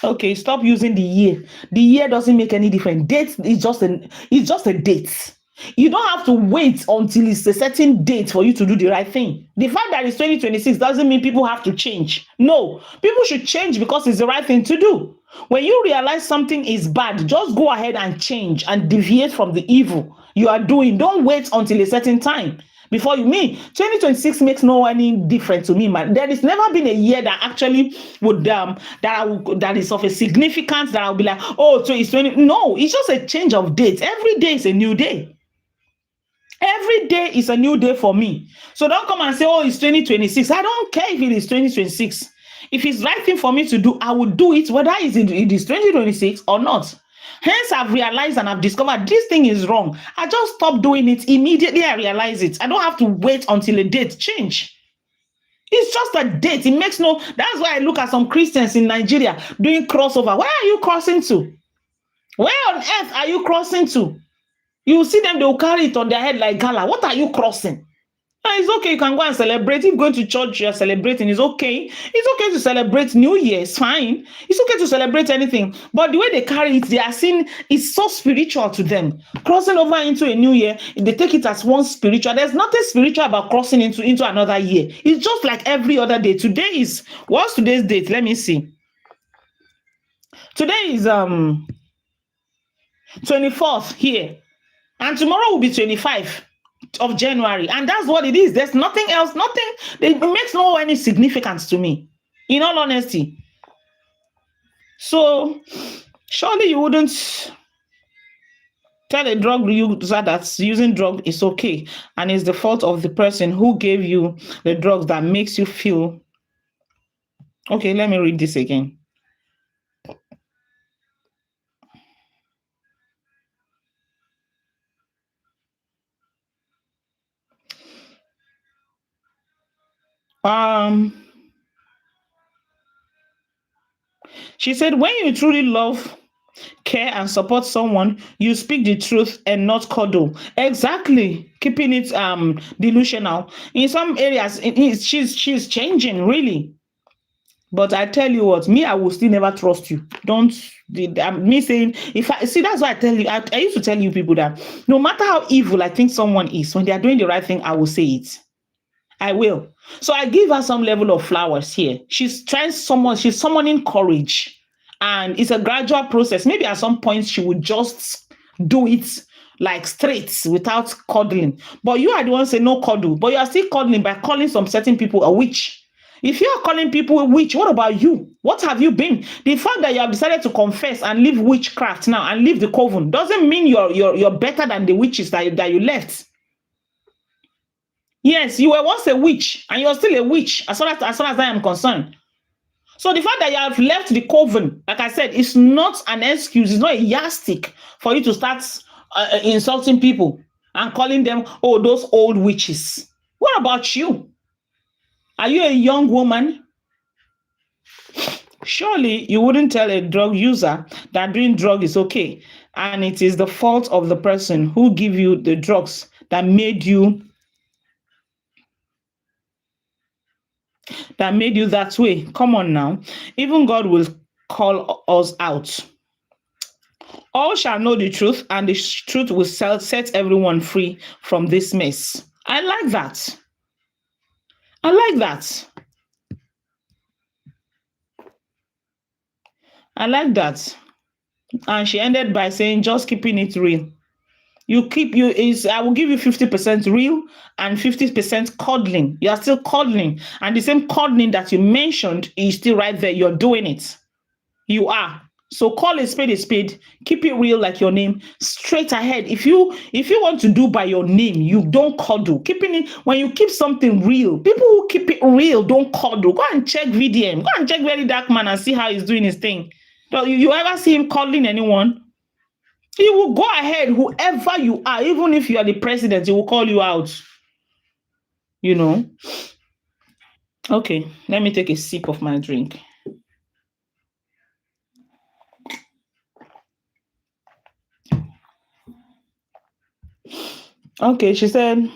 Okay, stop using the year. The year doesn't make any difference. Date is just a date. You don't have to wait until it's a certain date for you to do the right thing. The fact that it's 2026 doesn't mean people have to change. No, people should change because it's the right thing to do. When you realize something is bad, just go ahead and change and deviate from the evil you are doing. Don't wait until a certain time before you mean 2026 makes no any difference to me, man. There has never been a year that actually would that is of a significance that I'll be like, oh, so it's 20. No, it's just a change of date. Every day is a new day. Every day is a new day for me. So don't come and say, oh, it's 2026. I don't care if it is 2026. If it's the right thing for me to do, I will do it, whether it is 2026 or not. Hence, I've realized and I've discovered this thing is wrong. I just stop doing it immediately. I realize it. I don't have to wait until a date change. It's just a date. It makes no. That's why I look at some Christians in Nigeria doing crossover. Where are you crossing to? Where on earth are you crossing to? You see them, they will carry it on their head like gala. What are you crossing? It's okay. You can go and celebrate. If going to church, you're celebrating. It's okay. It's okay to celebrate New Year. It's fine. It's okay to celebrate anything. But the way they carry it, they are seeing it's so spiritual to them. Crossing over into a new year, they take it as one spiritual. There's nothing spiritual about crossing into another year. It's just like every other day. Today is what's today's date? Let me see. Today is 24th here, and tomorrow will be 25 of January, and that's what it is. There's nothing else, nothing. It makes no any significance to me, in all honesty. So surely you wouldn't tell a drug user that using drug is okay, and it's the fault of the person who gave you the drugs that makes you feel. Okay, let me read this again. She said, when you truly love, care, and support someone, you speak the truth and not cuddle. Exactly. Keeping it delusional. In some areas, she's changing, really. But I tell you what, me, I will still never trust you. Don't me saying, if I see, that's why I tell you, I used to tell you people that no matter how evil I think someone is, when they are doing the right thing, I will say it. I will. So I give her some level of flowers here. She's summoning courage. And it's a gradual process. Maybe at some point she would just do it like straight without cuddling. But you are the one saying no cuddle. But you are still cuddling by calling some certain people a witch. If you are calling people a witch, what about you? What have you been? The fact that you have decided to confess and leave witchcraft now and leave the coven doesn't mean you're better than the witches that you left. Yes, you were once a witch, and you're still a witch, as far as I am concerned. So the fact that you have left the coven, like I said, is not an excuse. It's not a yardstick for you to start insulting people and calling them, oh, those old witches. What about you? Are you a young woman? Surely you wouldn't tell a drug user that doing drug is okay, and it is the fault of the person who give you the drugs that made you that way. Come on now. Even God will call us out. All shall know the truth, and the truth will set everyone free from this mess. I like that. I like that. I like that. And she ended by saying, just keeping it real. I will give you 50% real and 50% cuddling. You are still cuddling. And the same cuddling that you mentioned is still right there. You're doing it. You are. So call a spade, keep it real like your name, straight ahead. If you want to do by your name, you don't cuddle. Keeping it, when you keep something real, people who keep it real don't cuddle. Go and check VDM. Go and check Very Dark Man and see how he's doing his thing. You ever see him cuddling anyone? He will go ahead, whoever you are, even if you are the president, he will call you out. You know. Okay, let me take a sip of my drink. Okay, she said,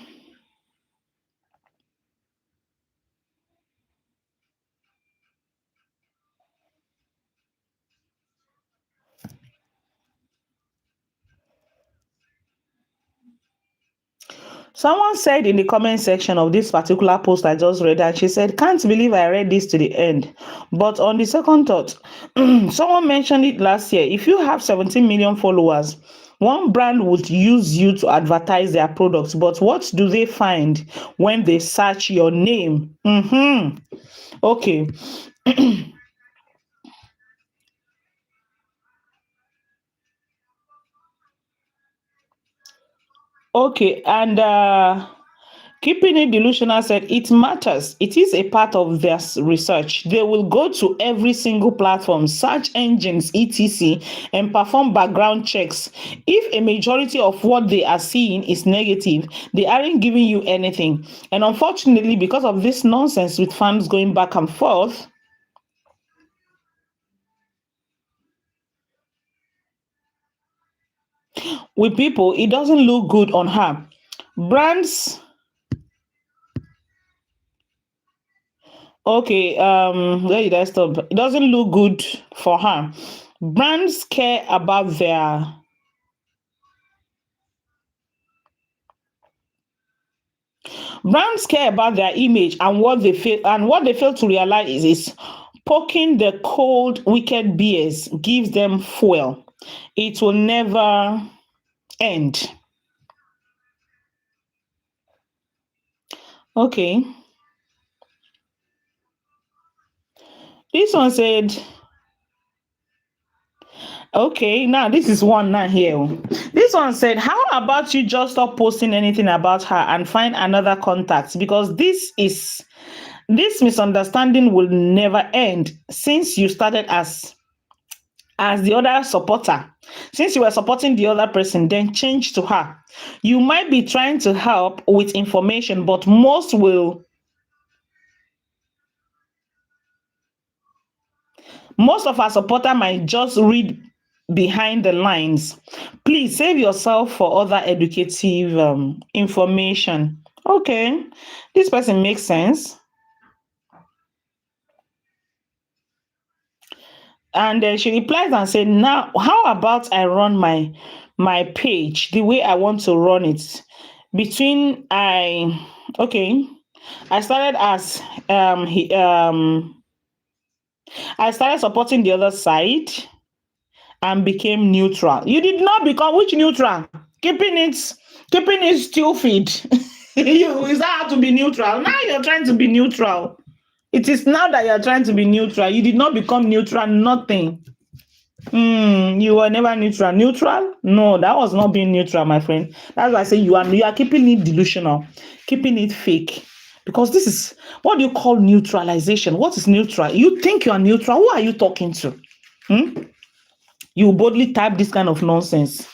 someone said in the comment section of this particular post I just read, and she said, can't believe I read this to the end. But on the second thought, someone mentioned it last year. If you have 17 million followers, one brand would use you to advertise their products. But what do they find when they search your name? Okay. Okay, and keeping it delusional said it matters. It is a part of their research. They will go to every single platform, search engines, etc., and perform background checks. If a majority of what they are seeing is negative, they aren't giving you anything. And unfortunately, because of this nonsense with fans going back and forth, with people, it doesn't look good on her. Brands Okay, where did I stop? It doesn't look good for her. Brands care about their image, and what they fail to realize is poking the cold, wicked beers gives them fuel. It will never end. Okay. This one said, okay, now this is one now here. This one said, how about you just stop posting anything about her and find another contact? Because this misunderstanding will never end since you started as the other supporter. Since you were supporting the other person, then change to her. You might be trying to help with information, but most of our supporter might just read behind the lines. Please save yourself for other educative information. Okay, this person makes sense. And then she replies and said, now how about I run my page the way I want to run it? Between I Okay, I started as I started supporting the other side and became neutral. You did not become which neutral? Keeping it stupid. Is that how to be neutral? Now you're trying to be neutral. It is now that you're trying to be neutral. You did not become neutral, nothing. You were never neutral. Neutral? No, that was not being neutral, my friend. That's why I say you are keeping it delusional, keeping it fake. Because this is what do you call neutralization? What is neutral? You think you are neutral? Who are you talking to? You boldly type this kind of nonsense.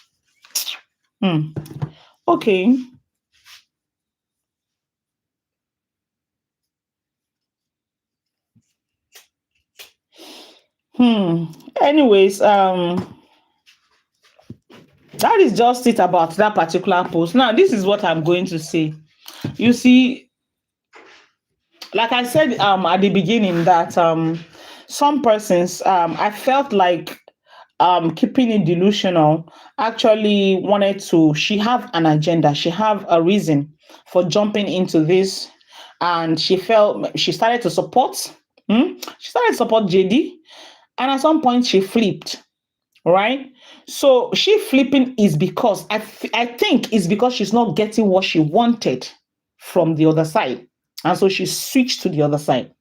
Okay. Anyways, that is just it about that particular post. Now, this is what I'm going to say. You see, like I said at the beginning, that some persons, I felt like keeping it delusional actually wanted to, she have an agenda, she have a reason for jumping into this, and she started to support, JD, and at some point she flipped, right? So she flipping is because I think it's because she's not getting what she wanted from the other side, and so she switched to the other side.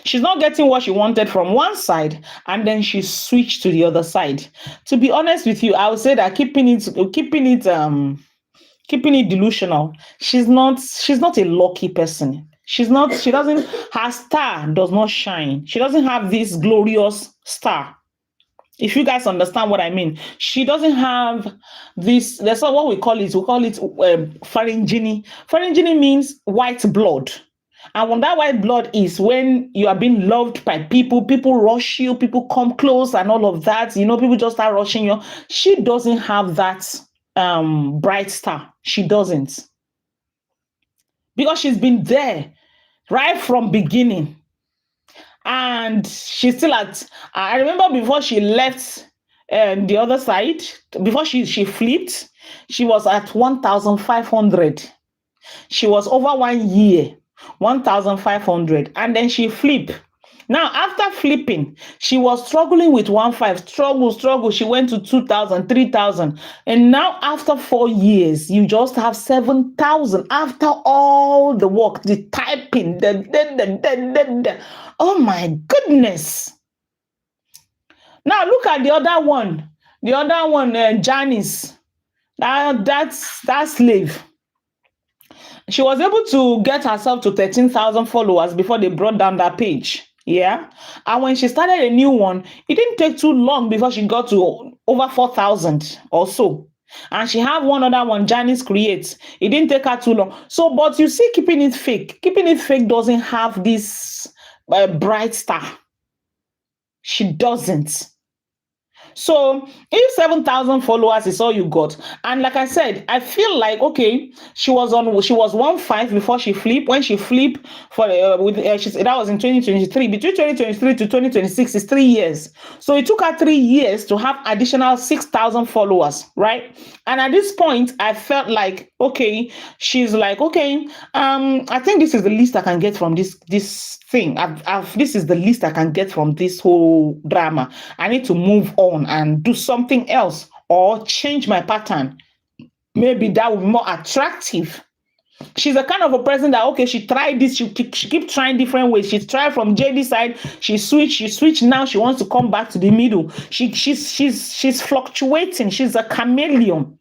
She's not getting what she wanted from one side, and then she switched to the other side. To be honest with you, I would say that keeping it delusional. She's not a lucky person. She doesn't, her star does not shine. She doesn't have this glorious star. If you guys understand what I mean, she doesn't have this. That's not what we call it. We call it pharyngeny. Pharyngeny means white blood. And when that white blood is when you are being loved by people rush you, people come close and all of that. People just start rushing you. She doesn't have that bright star. She doesn't. Because she's been there right from beginning. And she's still I remember before she left the other side, before she flipped, she was at 1,500. She was over 1 year, 1,500, and then she flipped. Now, after flipping, she was struggling with 1,500, struggle. She went to 2,000, 3,000. And now, after 4 years, you just have 7,000. After all the work, the typing, oh my goodness. Now, look at the other one. Janice, that slave. She was able to get herself to 13,000 followers before they brought down that page. Yeah. And when she started a new one, it didn't take too long before she got to over 4,000 or so. And she had one other one, Janice Creates. It didn't take her too long. So, but you see, keeping it fake doesn't have this bright star. She doesn't. So if 7,000 followers is all you got, and like I said, I feel like okay, she was 1.5 before she flipped. When she flipped for that was in 2023. Between 2023 to 2026 is 3 years. So it took her 3 years to have additional 6,000 followers, right? And at this point, I felt like okay, she's like okay, I think this is the least I can get from this thing. This is the least I can get from this whole drama. I need to move on and do something else or change my pattern. Maybe that would be more attractive. She's a kind of a person that okay, she tried this, she keep trying different ways. She tried from JD side, she switched. Now she wants to come back to the middle. She's fluctuating. She's a chameleon.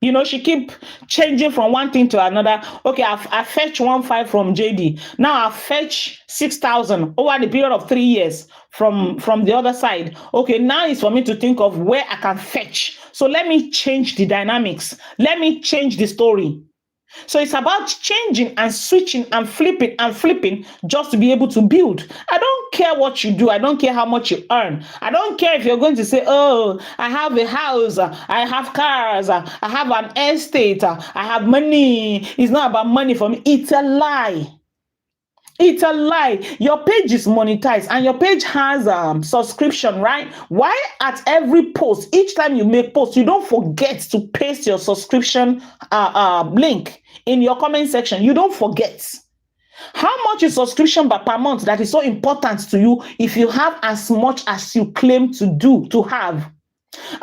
You know, she keep changing from one thing to another. Okay, I fetch 1.5 from JD. Now I fetch 6,000 over the period of 3 years from the other side. Okay, now it's for me to think of where I can fetch. So let me change the dynamics. Let me change the story. So it's about changing and switching and flipping just to be able to build. I don't care what you do. I don't care how much you earn. I don't care if you're going to say, oh, I have a house, I have cars, I have an estate, I have money. It's not about money for me. It's a lie. It's a lie. Your page is monetized and your page has subscription, right? Why at every post, each time you make posts, you don't forget to paste your subscription link in your comment section. You don't forget. How much is subscription per month that is so important to you if you have as much as you claim to have?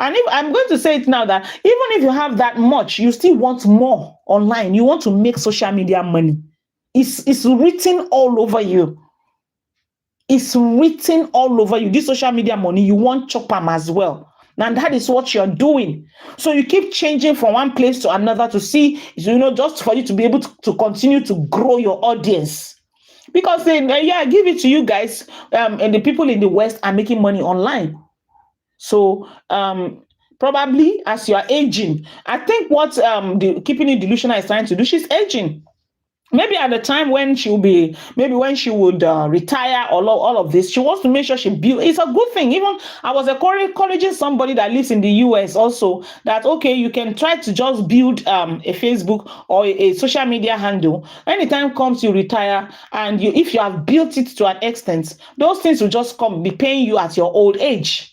And if I'm going to say it now that even if you have that much, you still want more online. You want to make social media money. It's written all over you. It's written all over you. This social media money, you want chop them as well. And that is what you're doing. So you keep changing from one place to another to see, just for you to be able to continue to grow your audience. Because then, I give it to you guys, and the people in the West are making money online. So probably as you are aging, I think what the Keeping It Delusional is trying to do, she's aging. Maybe at the time when she would retire, all of this, she wants to make sure she build. It's a good thing. Even I was encouraging somebody that lives in the US also that, okay, you can try to just build a Facebook or a social media handle. Anytime comes you retire, and if you have built it to an extent, those things will just be paying you at your old age.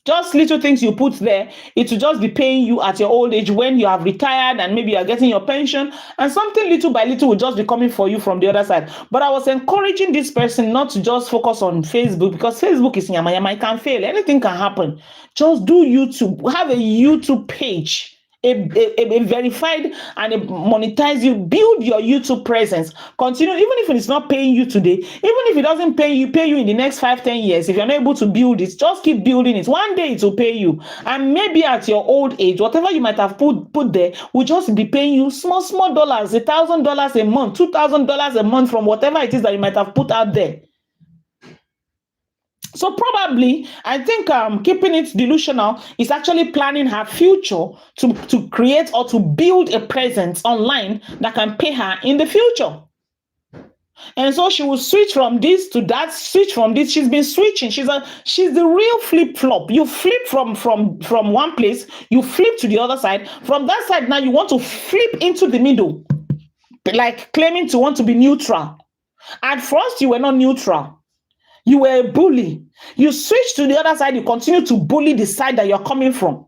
Just little things you put there, it will just be paying you at your old age when you have retired and maybe you are getting your pension, and something little by little will just be coming for you from the other side. But I was encouraging this person not to just focus on Facebook, because Facebook is yama yama, it can fail, anything can happen. Just do YouTube, have a YouTube page, a verified and a monetize you, build your YouTube presence. Continue, even if it's not paying you today, even if it doesn't pay you in the next 5-10 years, if you're not able to build it, just keep building it. One day it will pay you, and maybe at your old age, whatever you might have put there will just be paying you small dollars, $1,000 a month, $2,000 a month from whatever it is that you might have put out there. So probably, I think Keeping It Delusional is actually planning her future to create or to build a presence online that can pay her in the future. And so she will switch from this to that, switch from this. She's been switching. She's the real flip-flop. You flip from one place, you flip to the other side. From that side, now you want to flip into the middle, like claiming to want to be neutral. At first, you were not neutral. You were a bully. You switch to the other side. You continue to bully the side that you're coming from.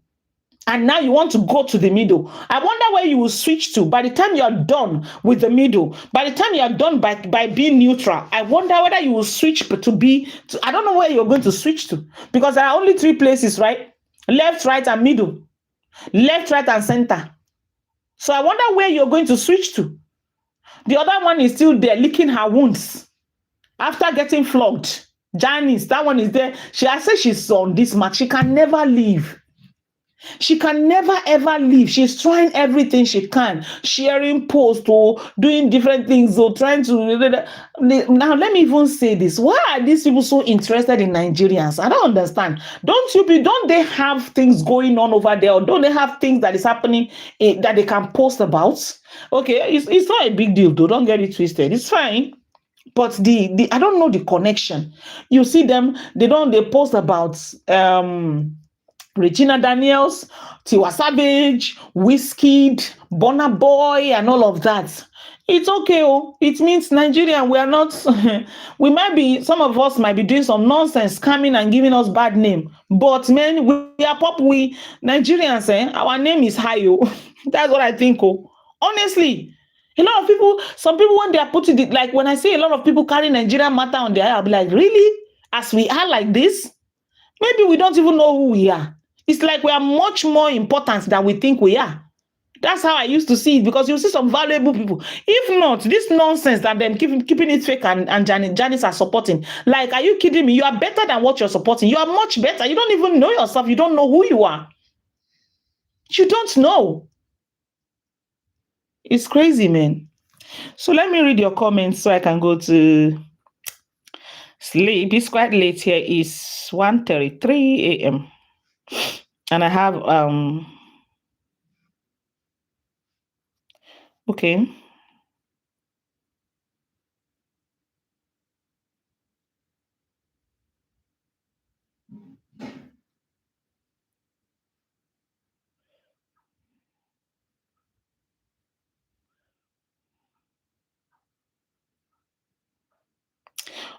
And now you want to go to the middle. I wonder where you will switch to by the time you're done with the middle. By the time you're done by being neutral, I wonder whether you will switch I don't know where you're going to switch to. Because there are only 3 places, right? Left, right, and middle. Left, right, and center. So I wonder where you're going to switch to. The other one is still there, licking her wounds. After getting flogged. Janice, that one is there. I said she's on this match. She can never leave. She can never ever leave. She's trying everything she can, sharing posts or doing different things or trying to. Now let me even say this: why are these people so interested in Nigerians? I don't understand. Don't they have things going on over there, or don't they have things that is happening that they can post about? Okay, it's not a big deal though. Don't get it twisted. It's fine. But the I don't know the connection. You see them, they post about Regina Daniels, Tiwa Savage, Wizkid, Burna Boy, and all of that. It's okay. Oh, it means Nigeria, we are not, we might be, some of us might be doing some nonsense, scamming and giving us bad name. But man, we are Nigerians, our name is high. Oh. That's what I think. Oh, honestly. A lot of people, some people, when they are putting it, like when I see a lot of people carry Nigerian matter on their head, I'll be like, really? As we are like this? Maybe we don't even know who we are. It's like we are much more important than we think we are. That's how I used to see it, because you see some valuable people. If not, this nonsense that them keeping it fake and Janice are supporting. Like, are you kidding me? You are better than what you're supporting. You are much better. You don't even know yourself. You don't know who you are. You don't know. It's crazy, man. So let me read your comments so I can go to sleep. It's quite late here. It's 1:33 a.m. And I have okay.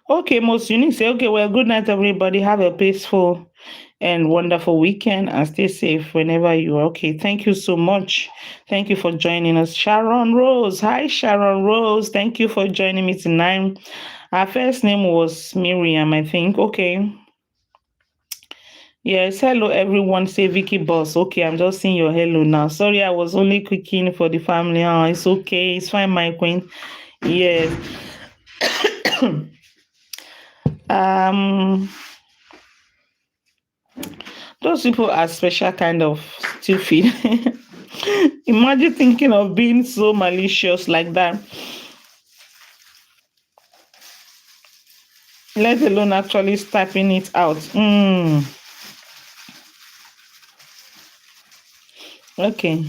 Okay, most unique say, okay, well, good night, everybody. Have a peaceful and wonderful weekend and stay safe whenever you are. Okay, thank you so much. Thank you for joining us. Sharon Rose. Hi, Sharon Rose. Thank you for joining me tonight. Her first name was Miriam, I think. Okay. Yes, hello everyone. Say Vicky Boss. Okay, I'm just seeing your hello now. Sorry, I was only clicking for the family. Oh, it's okay. It's fine, my queen. Yes. um those people are special kind of stupid. Imagine thinking of being so malicious like that, let alone actually typing it out. Okay.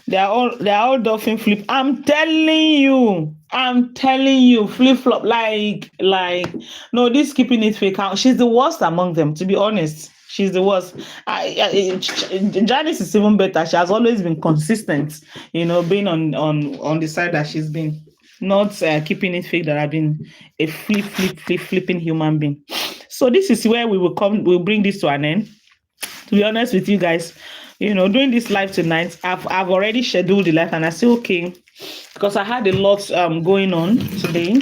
They are all dolphin flip. I'm telling you, flip flop. Like no, this keeping it fake out. She's the worst among them, to be honest. She's the worst. Janice is even better. She has always been consistent, being on the side that she's been, not keeping it fake, that I've been a flipping human being. So this is where we'll bring this to an end. To be honest with you guys, doing this live tonight, I've already scheduled the live, and I say okay, because I had a lot going on today,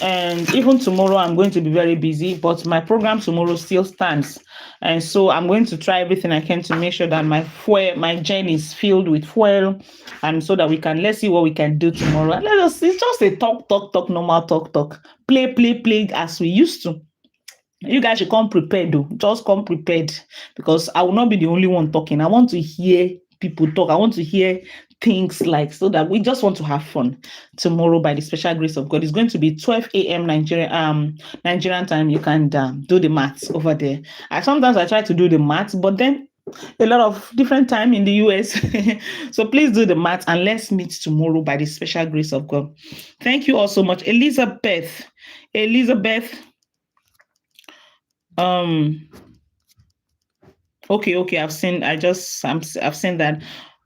and even tomorrow I'm going to be very busy, but my program tomorrow still stands. And so I'm going to try everything I can to make sure that my journey is filled with fuel, and so that let's see what we can do tomorrow. And it's just a talk, normal talk, play as we used to. You guys should come prepared though. Just come prepared, because I will not be the only one talking. I want to hear people talk. I want to hear things, like, so that we just want to have fun tomorrow by the special grace of God. It's going to be 12 a.m. Nigerian time. You can do the maths over there. Sometimes I try to do the maths, but then a lot of different time in the US. So please do the math, and let's meet tomorrow by the special grace of God. Thank you all so much. Elizabeth. Okay, I've seen that.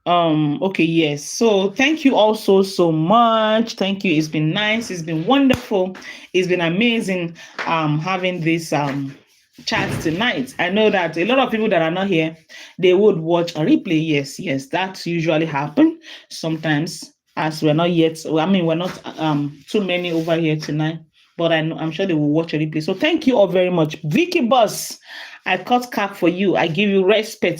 Okay, yes. So thank you all so much. Thank you. It's been nice. It's been wonderful. It's been amazing having this chat tonight. I know that a lot of people that are not here, they would watch a replay. Yes, that usually happen sometimes, as we're not we're not too many over here tonight, but I'm sure they will watch a replay. So thank you all very much. Vicky Boss, I cut cap for you. I give you respect.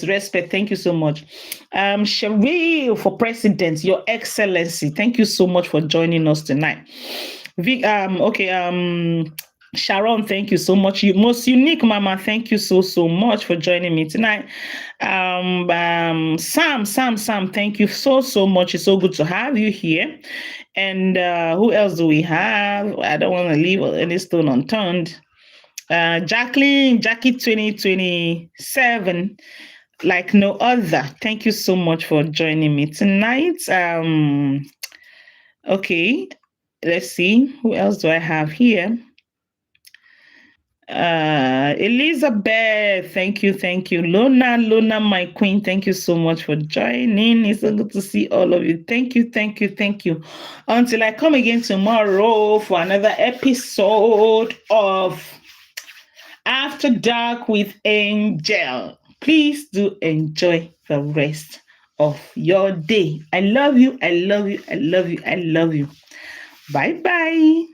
Thank you so much. Cheryl for president, Your Excellency. Thank you so much for joining us tonight. Sharon, thank you so much. You most unique mama, thank you so much for joining me tonight. Sam, thank you so much. It's so good to have you here. And who else do we have? I don't want to leave any stone unturned. Jackie 2027, like no other. Thank you so much for joining me tonight. Okay, let's see. Who else do I have here? Elizabeth, thank you. Lona, my queen, thank you so much for joining. It's so good to see all of you. Thank you. Until I come again tomorrow for another episode of After Dark with Angel. Please do enjoy the rest of your day. I love you. Bye. Bye.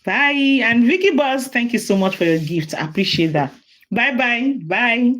And Vicky Boss, thank you so much for your gift. I appreciate that. Bye.